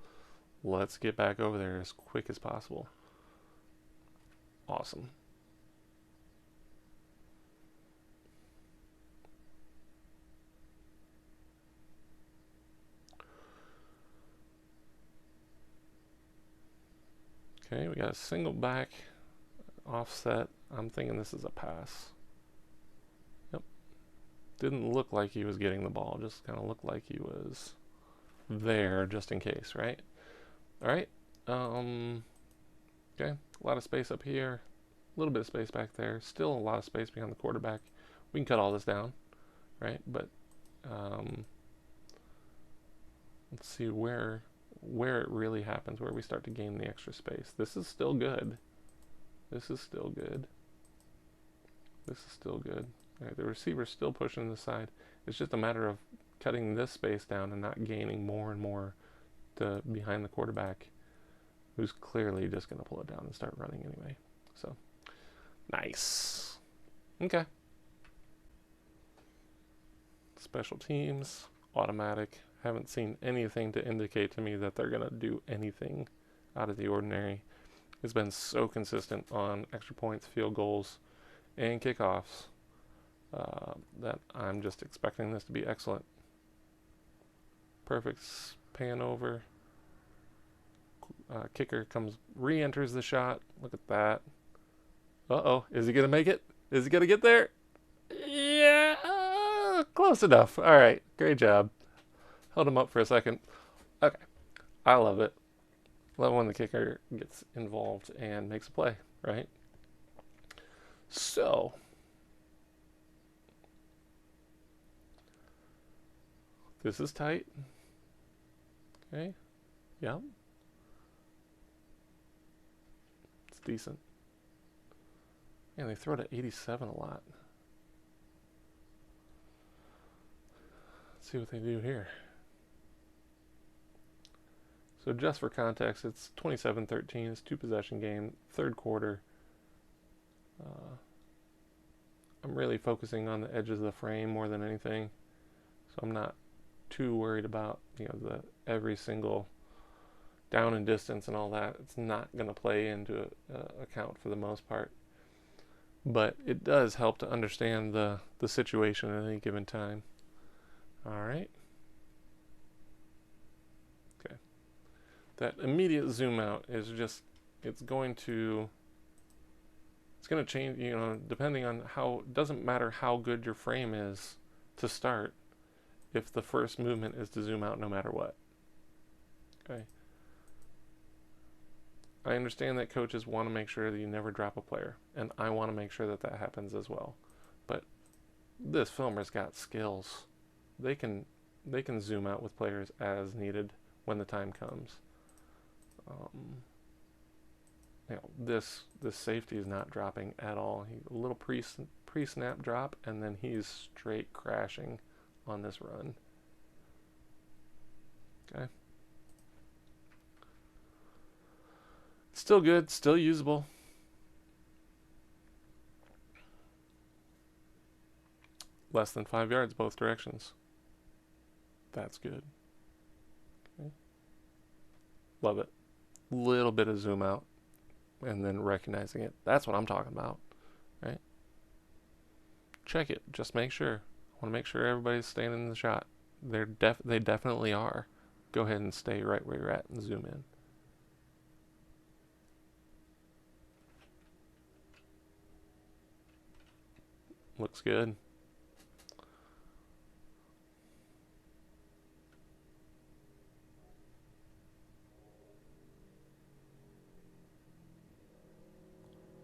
Speaker 1: Let's get back over there as quick as possible. Awesome. Okay, we got a single back offset. I'm thinking this is a pass. Yep. Didn't look like he was getting the ball. Just kind of looked like he was there just in case, right? All right. Okay. A lot of space up here. A little bit of space back there. Still a lot of space behind the quarterback. We can cut all this down, right? But let's see where it really happens, where we start to gain the extra space. This is still good. This is still good. This is still good. All right, the receiver's still pushing the side. It's just a matter of cutting this space down and not gaining more and more to behind the quarterback, who's clearly just going to pull it down and start running anyway. So, nice. Okay. Special teams, automatic. Haven't seen anything to indicate to me that they're going to do anything out of the ordinary. It's been so consistent on extra points, field goals, and kickoffs that I'm just expecting this to be excellent. Perfect pan over. Kicker re-enters the shot. Look at that. Uh-oh. Is he going to make it? Is he going to get there? Yeah. Close enough. All right. Great job. Held him up for a second. Okay. I love it. Love when the kicker gets involved and makes a play, right? So, this is tight. Okay. Yep. It's decent. Man, they throw to 87 a lot. Let's see what they do here. So just for context, it's 27-13. It's 2-possession game, third quarter. I'm really focusing on the edges of the frame more than anything, so I'm not too worried about the every single down and distance and all that. It's not going to play into account for the most part, but it does help to understand the situation at any given time. All right. Okay. That immediate zoom out is just it's going to change, depending on how, it doesn't matter how good your frame is to start if the first movement is to zoom out no matter what. Okay. I understand that coaches want to make sure that you never drop a player, and I want to make sure that happens as well. But this filmer's got skills. They can zoom out with players as needed when the time comes. This safety is not dropping at all. A little pre-snap drop, and then he's straight crashing on this run. Okay. Still good, still usable. Less than 5 yards both directions. That's good. Okay. Love it. Little bit of zoom out and then recognizing it. That's what I'm talking about, right? Check it. Just make sure. I want to make sure everybody's staying in the shot. They definitely are. Go ahead and stay right where you're at and zoom in. Looks good.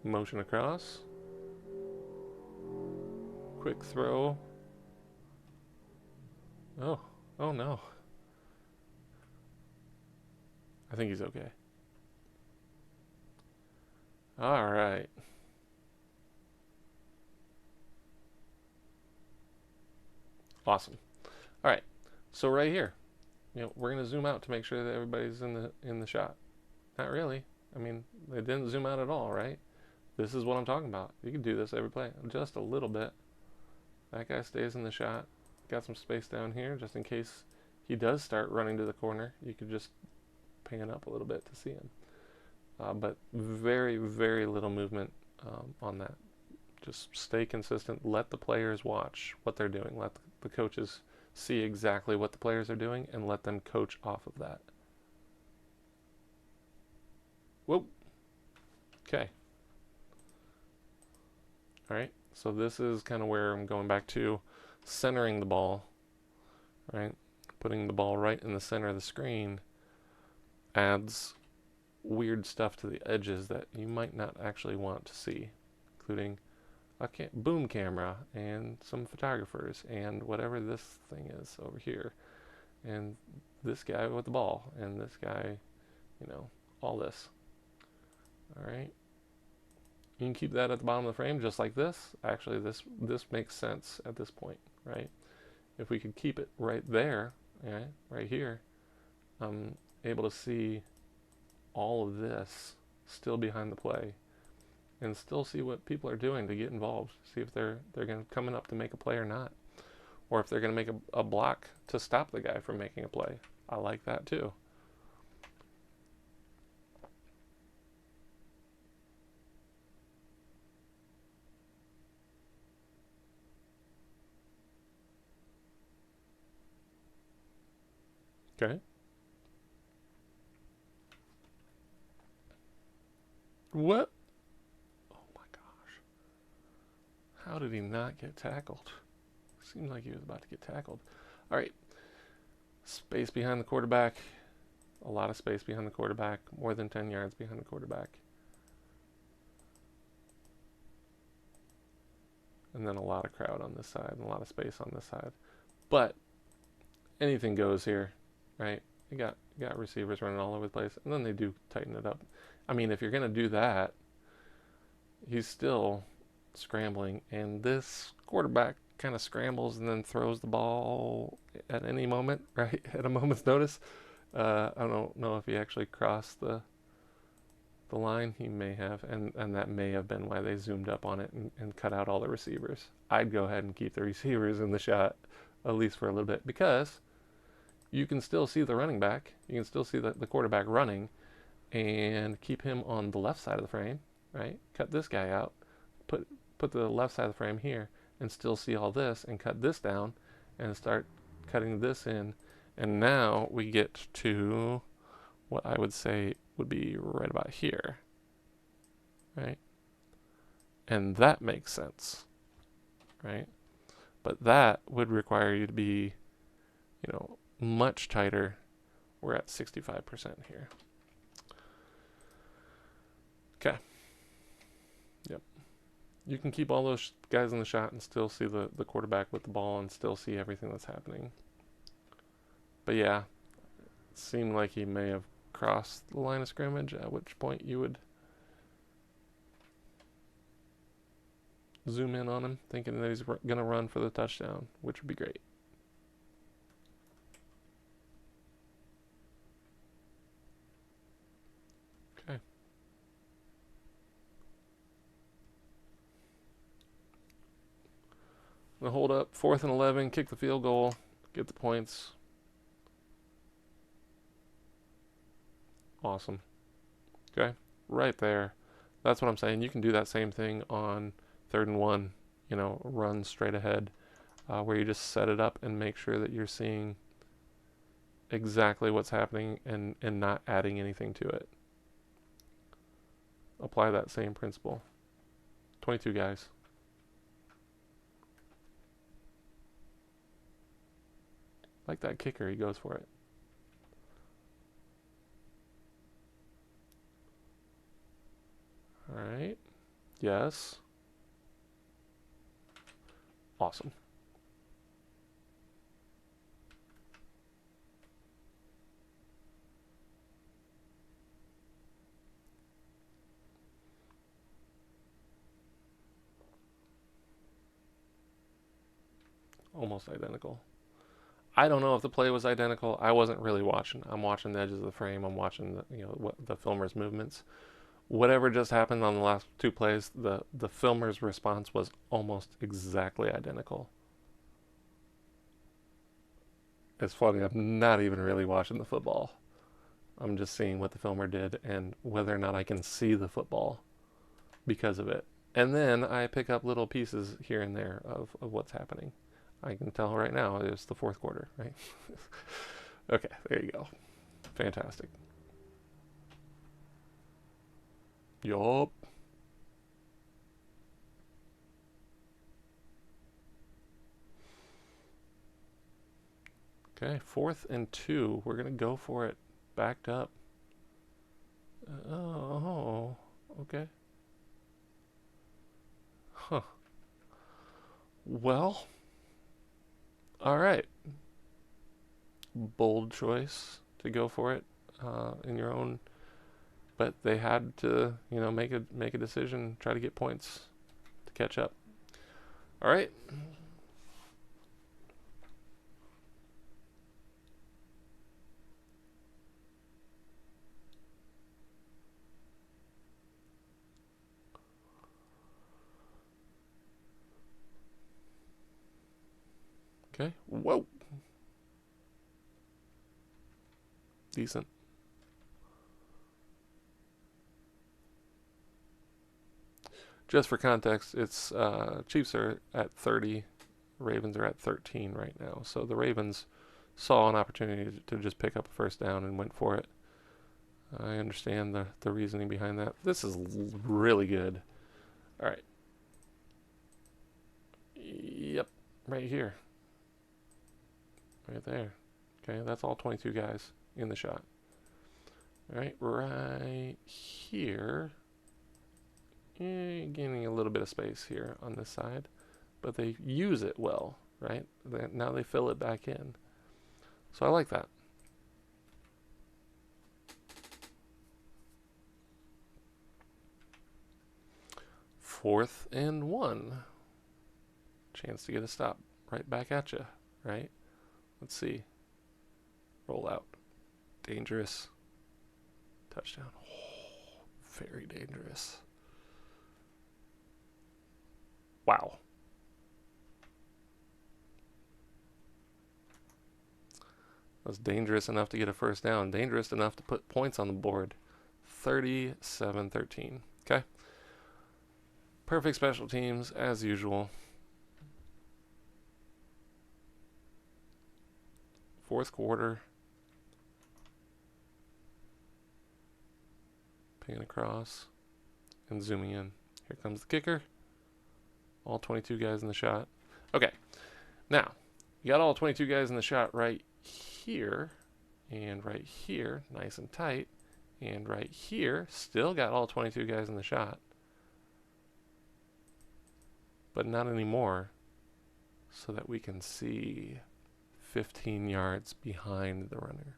Speaker 1: Motion across. Quick throw. Oh no. I think he's okay. All right. Awesome. All right. So right here, we're going to zoom out to make sure that everybody's in the shot. Not really. I mean, they didn't zoom out at all, right? This is what I'm talking about. You can do this every play, just a little bit. That guy stays in the shot. Got some space down here just in case he does start running to the corner. You could just pan up a little bit to see him. But very, very little movement on that. Just stay consistent. Let the players watch what they're doing. Let the coaches see exactly what the players are doing and let them coach off of that. Whoa. Okay. All right. So this is kind of where I'm going back to centering the ball, right? Putting the ball right in the center of the screen adds weird stuff to the edges that you might not actually want to see, including a boom camera and some photographers and whatever this thing is over here, and this guy with the ball and this guy, all this. All right. You can keep that at the bottom of the frame just like this. Actually, this makes sense at this point, right? If we could keep it right there, okay, right here, I'm able to see all of this still behind the play and still see what people are doing to get involved. See if they're coming up to make a play or not, or if they're going to make a block to stop the guy from making a play. I like that too. Okay. What? Oh my gosh. How did he not get tackled? Seemed like he was about to get tackled. All right. Space behind the quarterback. A lot of space behind the quarterback. More than 10 yards behind the quarterback. And then a lot of crowd on this side and a lot of space on this side. But anything goes here, right? You got receivers running all over the place, and then they do tighten it up. I mean, if you're going to do that, he's still scrambling, and this quarterback kind of scrambles and then throws the ball at any moment, right? At a moment's notice. I don't know if he actually crossed the line. He may have, and that may have been why they zoomed up on it and cut out all the receivers. I'd go ahead and keep the receivers in the shot, at least for a little bit, because you can still see the running back. You can still see the quarterback running, and keep him on the left side of the frame, right? Cut this guy out, put the left side of the frame here, and still see all this, and cut this down, and start cutting this in. And now we get to what I would say would be right about here, right? And that makes sense, right? But that would require you to be, much tighter. We're at 65% here. Okay. Yep. You can keep all those guys in the shot and still see the quarterback with the ball and still see everything that's happening. But yeah, it seemed like he may have crossed the line of scrimmage, at which point you would zoom in on him, thinking that he's going to run for the touchdown, which would be great. Okay. The hold up, 4th and 11, kick the field goal, get the points. Awesome. Okay, right there. That's what I'm saying. You can do that same thing on 3rd and 1, run straight ahead, where you just set it up and make sure that you're seeing exactly what's happening and not adding anything to it. Apply that same principle. 22 guys. Like that kicker, he goes for it. All right. Yes. Awesome. Almost identical. I don't know if the play was identical. I wasn't really watching. I'm watching the edges of the frame. I'm watching the filmer's movements. Whatever just happened on the last 2 plays, the filmer's response was almost exactly identical. It's funny, I'm not even really watching the football. I'm just seeing what the filmer did and whether or not I can see the football because of it. And then I pick up little pieces here and there of what's happening. I can tell right now it's the 4th quarter, right? Okay, there you go. Fantastic. Yup. Okay, 4th and 2. We're going to go for it backed up. Oh, okay. Huh. Well, all right. Bold choice to go for it in your own but they had to, you know, make a decision, try to get points to catch up. All right. Okay. Whoa. Decent. Just for context, it's Chiefs are at 30, Ravens are at 13 right now. So the Ravens saw an opportunity to just pick up a first down and went for it. I understand the reasoning behind that. This is really good. All right. Yep, right here. Right there. Okay, that's all 22 guys in the shot. All right here. Gaining a little bit of space here on this side, but they use it well, right? Now they fill it back in. So I like that. Fourth and 1. Chance to get a stop right back at you, right? Let's see. Roll out. Dangerous. Touchdown. Oh, very dangerous. Wow. Was dangerous enough to get a first down. Dangerous enough to put points on the board. 37-13. Okay. Perfect special teams as usual. Fourth quarter. Pinging across and zooming in. Here comes the kicker. All 22 guys in the shot. Okay. Now, you got all 22 guys in the shot right here and right here, nice and tight. And right here, still got all 22 guys in the shot. But not anymore, so that we can see 15 yards behind the runner.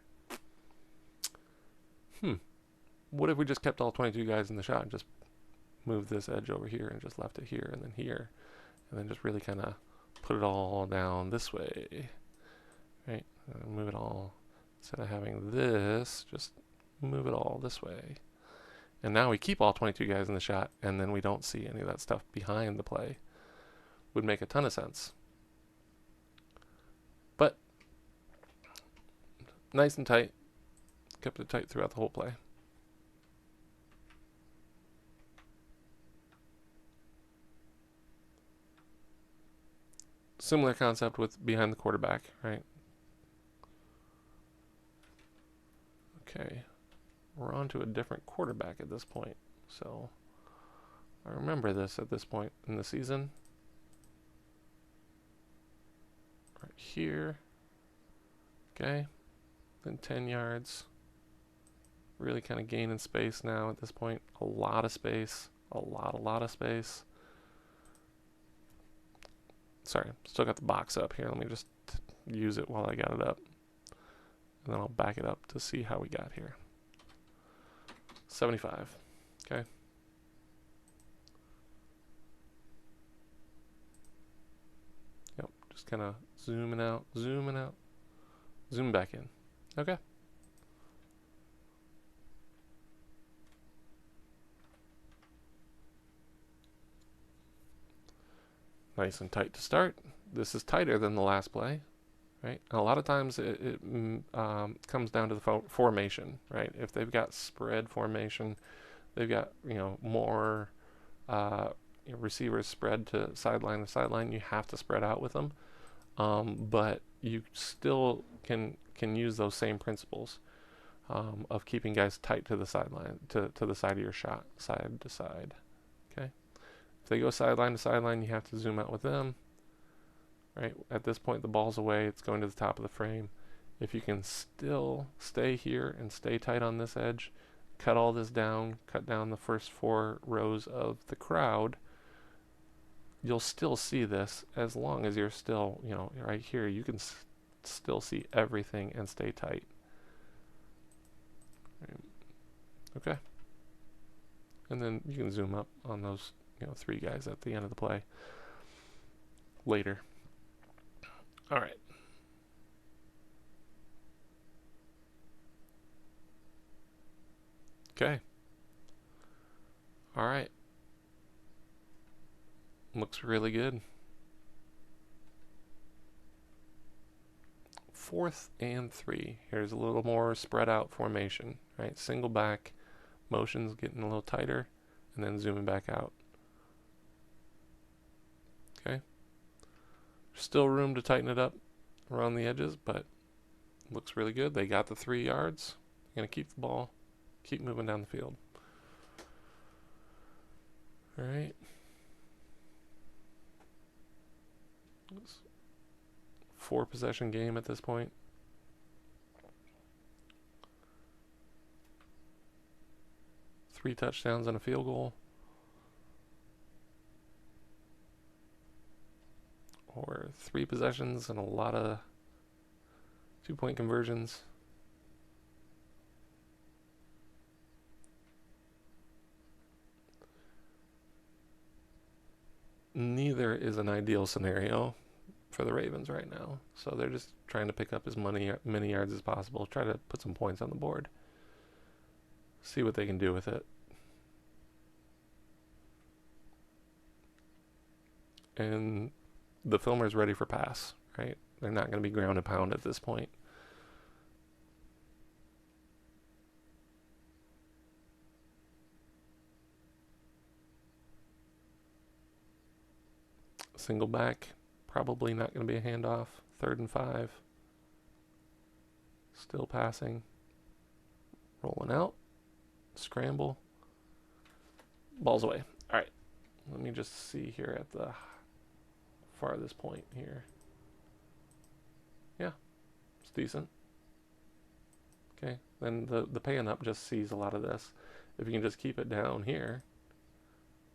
Speaker 1: What if we just kept all 22 guys in the shot and just moved this edge over here and just left it here and then here, and then just really kind of put it all down this way, right? Move it all, instead of having this, just move it all this way. And now we keep all 22 guys in the shot, and then we don't see any of that stuff behind the play. Would make a ton of sense. But nice and tight. Kept it tight throughout the whole play. Similar concept with behind the quarterback, right? Okay. We're on to a different quarterback at this point. So I remember this at this point in the season. Right here. Okay. Then 10 yards. Really kind of gaining space now at this point. A lot of space. A lot of space. Sorry, still got the box up here. Let me just use it while I got it up. And then I'll back it up to see how we got here. 75. Okay. Yep, just kind of zooming out, zoom back in. Okay. Nice and tight to start. This is tighter than the last play, right? And a lot of times it comes down to the formation, right? If they've got spread formation, they've got, you know, more receivers spread to sideline to sideline. You have to spread out with them, but you still can use those same principles of keeping guys tight to the sideline, to the side of your shot, side to side. Okay. If they go sideline to sideline, you have to zoom out with them. Right? At this point, the ball's away. It's going to the top of the frame. If you can still stay here and stay tight on this edge, cut all this down, cut down the first 4 rows of the crowd, you'll still see this as long as you're still, you know, right here. You can still see everything and stay tight. Right. Okay. And then you can zoom up on those, three guys at the end of the play later. All right. Okay. All right. Looks really good. 4th and 3. Here's a little more spread out formation, right? Single back, motions getting a little tighter, and then zooming back out. Okay. Still room to tighten it up around the edges, but looks really good. They got the 3 yards. They're going to keep the ball, keep moving down the field. All right. 4-possession game at this point. Three touchdowns and a field goal. Or 3 possessions and a lot of 2-point conversions. Neither is an ideal scenario for the Ravens right now. So they're just trying to pick up as many yards as possible, try to put some points on the board, see what they can do with it. And the filmer's ready for pass, right? They're not going to be ground and pound at this point. Single back, probably not going to be a handoff. 3rd and 5. Still passing. Rolling out. Scramble. Ball's away. All right. Let me just see here at the farthest point here. Yeah, it's decent. Okay, then the paying up just sees a lot of this. If you can just keep it down here,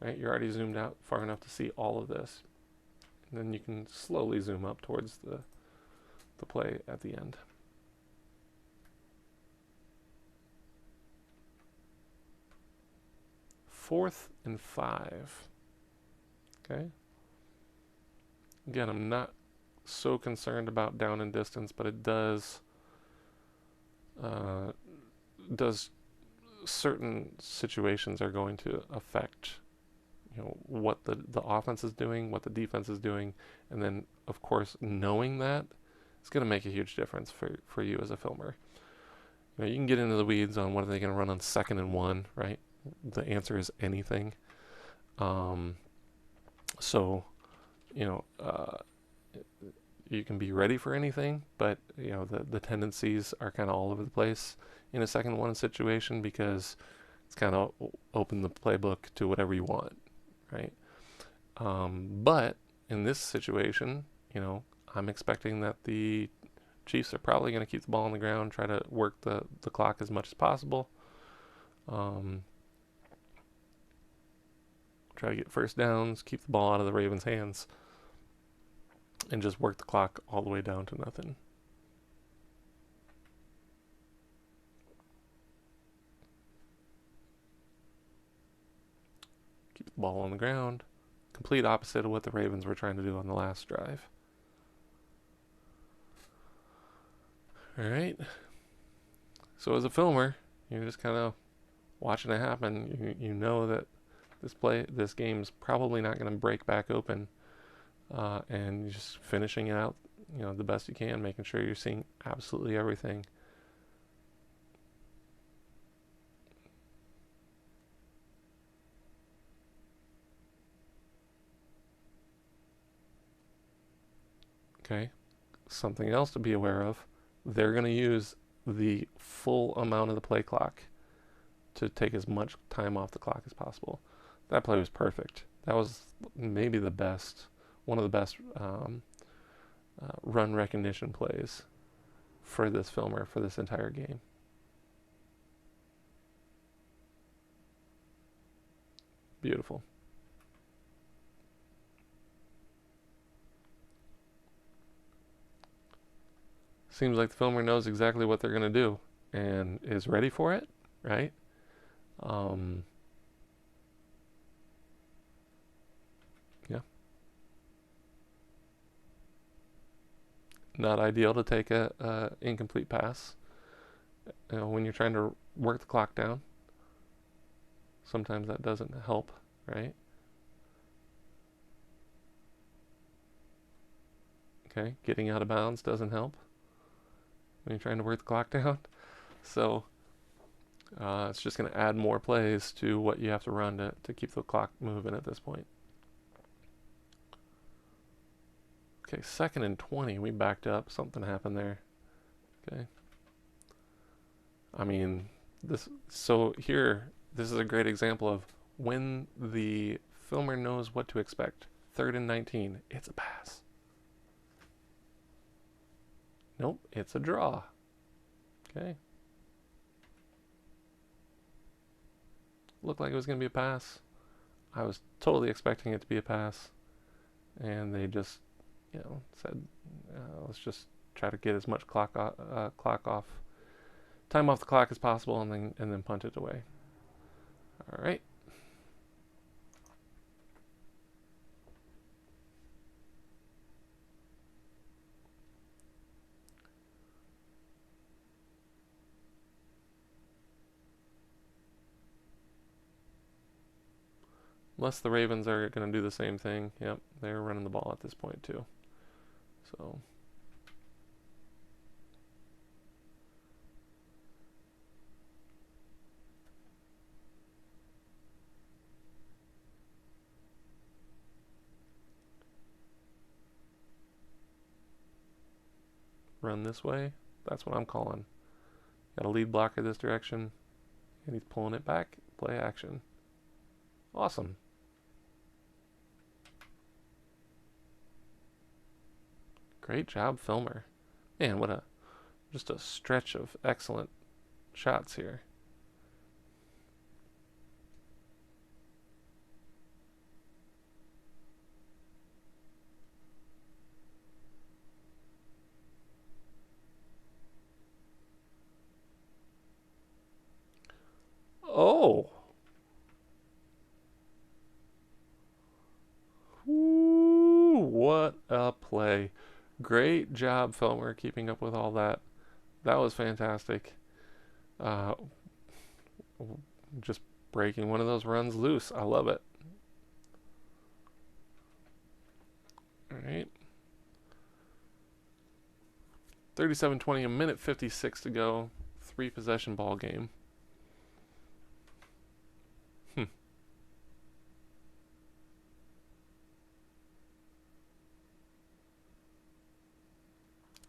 Speaker 1: right, you're already zoomed out far enough to see all of this. And then you can slowly zoom up towards the play at the end. Fourth and 5. Okay. Again, I'm not so concerned about down and distance, but it does certain situations are going to affect what the offense is doing, what the defense is doing, and then of course knowing that is going to make a huge difference for you as a filmer. You can get into the weeds on what are they going to run on 2nd and 1, right? The answer is anything. So you can be ready for anything, but the tendencies are kind of all over the place in a 2nd and 1 situation because it's kind of open the playbook to whatever you want, right? But in this situation, I'm expecting that the Chiefs are probably going to keep the ball on the ground, try to work the clock as much as possible. Try to get first downs, keep the ball out of the Ravens' hands, and just work the clock all the way down to nothing. Keep the ball on the ground. Complete opposite of what the Ravens were trying to do on the last drive. All right. So as a filmer, you're just kind of watching it happen. You know that this game's probably not going to break back open, and you're just finishing it out, the best you can, making sure you're seeing absolutely everything. Okay. Something else to be aware of. They're going to use the full amount of the play clock to take as much time off the clock as possible. That play was perfect. That was maybe one of the best run recognition plays for this filmer for this entire game. Beautiful. Seems like the filmer knows exactly what they're going to do and is ready for it, right? Not ideal to take a incomplete pass. You know, when you're trying to work the clock down, sometimes that doesn't help, right? Okay, getting out of bounds doesn't help when you're trying to work the clock down. So it's just going to add more plays to what you have to run to keep the clock moving at this point. Okay, 2nd and 20. We backed up. Something happened there. Okay. I mean, this is a great example of when the filmer knows what to expect. 3rd and 19. It's a pass. Nope, it's a draw. Okay. Looked like it was going to be a pass. I was totally expecting it to be a pass. And they just, said, let's just try to get as much time off the clock as possible, and then punt it away. All right. Unless the Ravens are going to do the same thing. Yep, they're running the ball at this point too. So run this way. That's what I'm calling. Got a lead blocker this direction, and he's pulling it back. Play action. Awesome. Great job, filmer. Man, just a stretch of excellent shots here. Oh. Ooh, what a play. Great job, filmer, keeping up with all that. That was fantastic. Uh, just breaking one of those runs loose. I love it. All right. 37-20, a minute 56 to go. 3-possession ball game.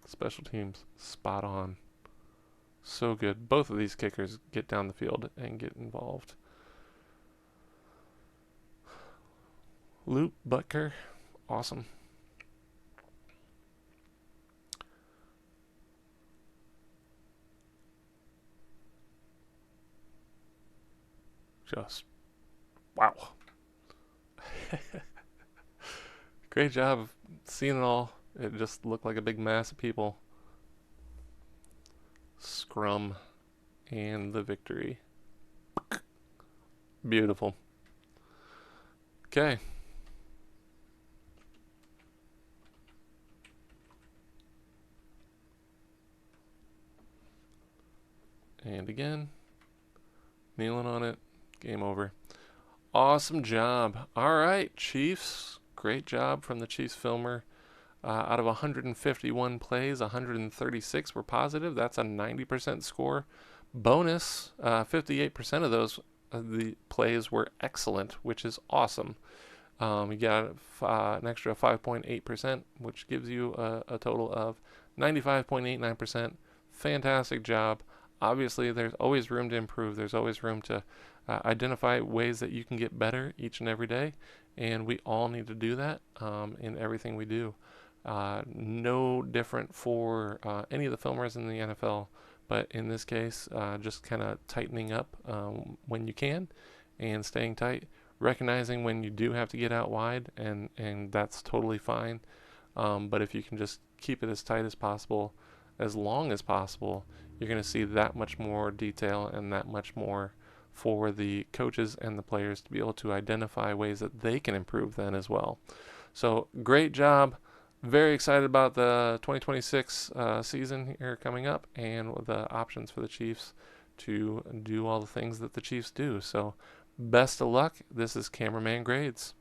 Speaker 1: Special teams, spot on. So good. Both of these kickers get down the field and get involved. Luke Butker, awesome. Just, wow. Great job seeing it all. It just looked like a big mass of people. Scrum and the victory. Beautiful. Okay. And again, kneeling on it. Game over. Awesome job. All right, Chiefs. Great job from the Chiefs filmer. Out of 151 plays, 136 were positive. That's a 90% score. Bonus, 58% of those the plays were excellent, which is awesome. You got an extra 5.8%, which gives you a total of 95.89%. Fantastic job. Obviously, there's always room to improve. There's always room to identify ways that you can get better each and every day, and we all need to do that in everything we do. No different for any of the filmers in the NFL, but in this case, just kind of tightening up when you can and staying tight, recognizing when you do have to get out wide, and that's totally fine. But if you can just keep it as tight as possible, as long as possible, you're going to see that much more detail and that much more for the coaches and the players to be able to identify ways that they can improve then as well. So great job. very excited about the 2026 season here coming up and the options for the Chiefs to do all the things that the Chiefs do. So, best of luck. This is Cameraman Grades.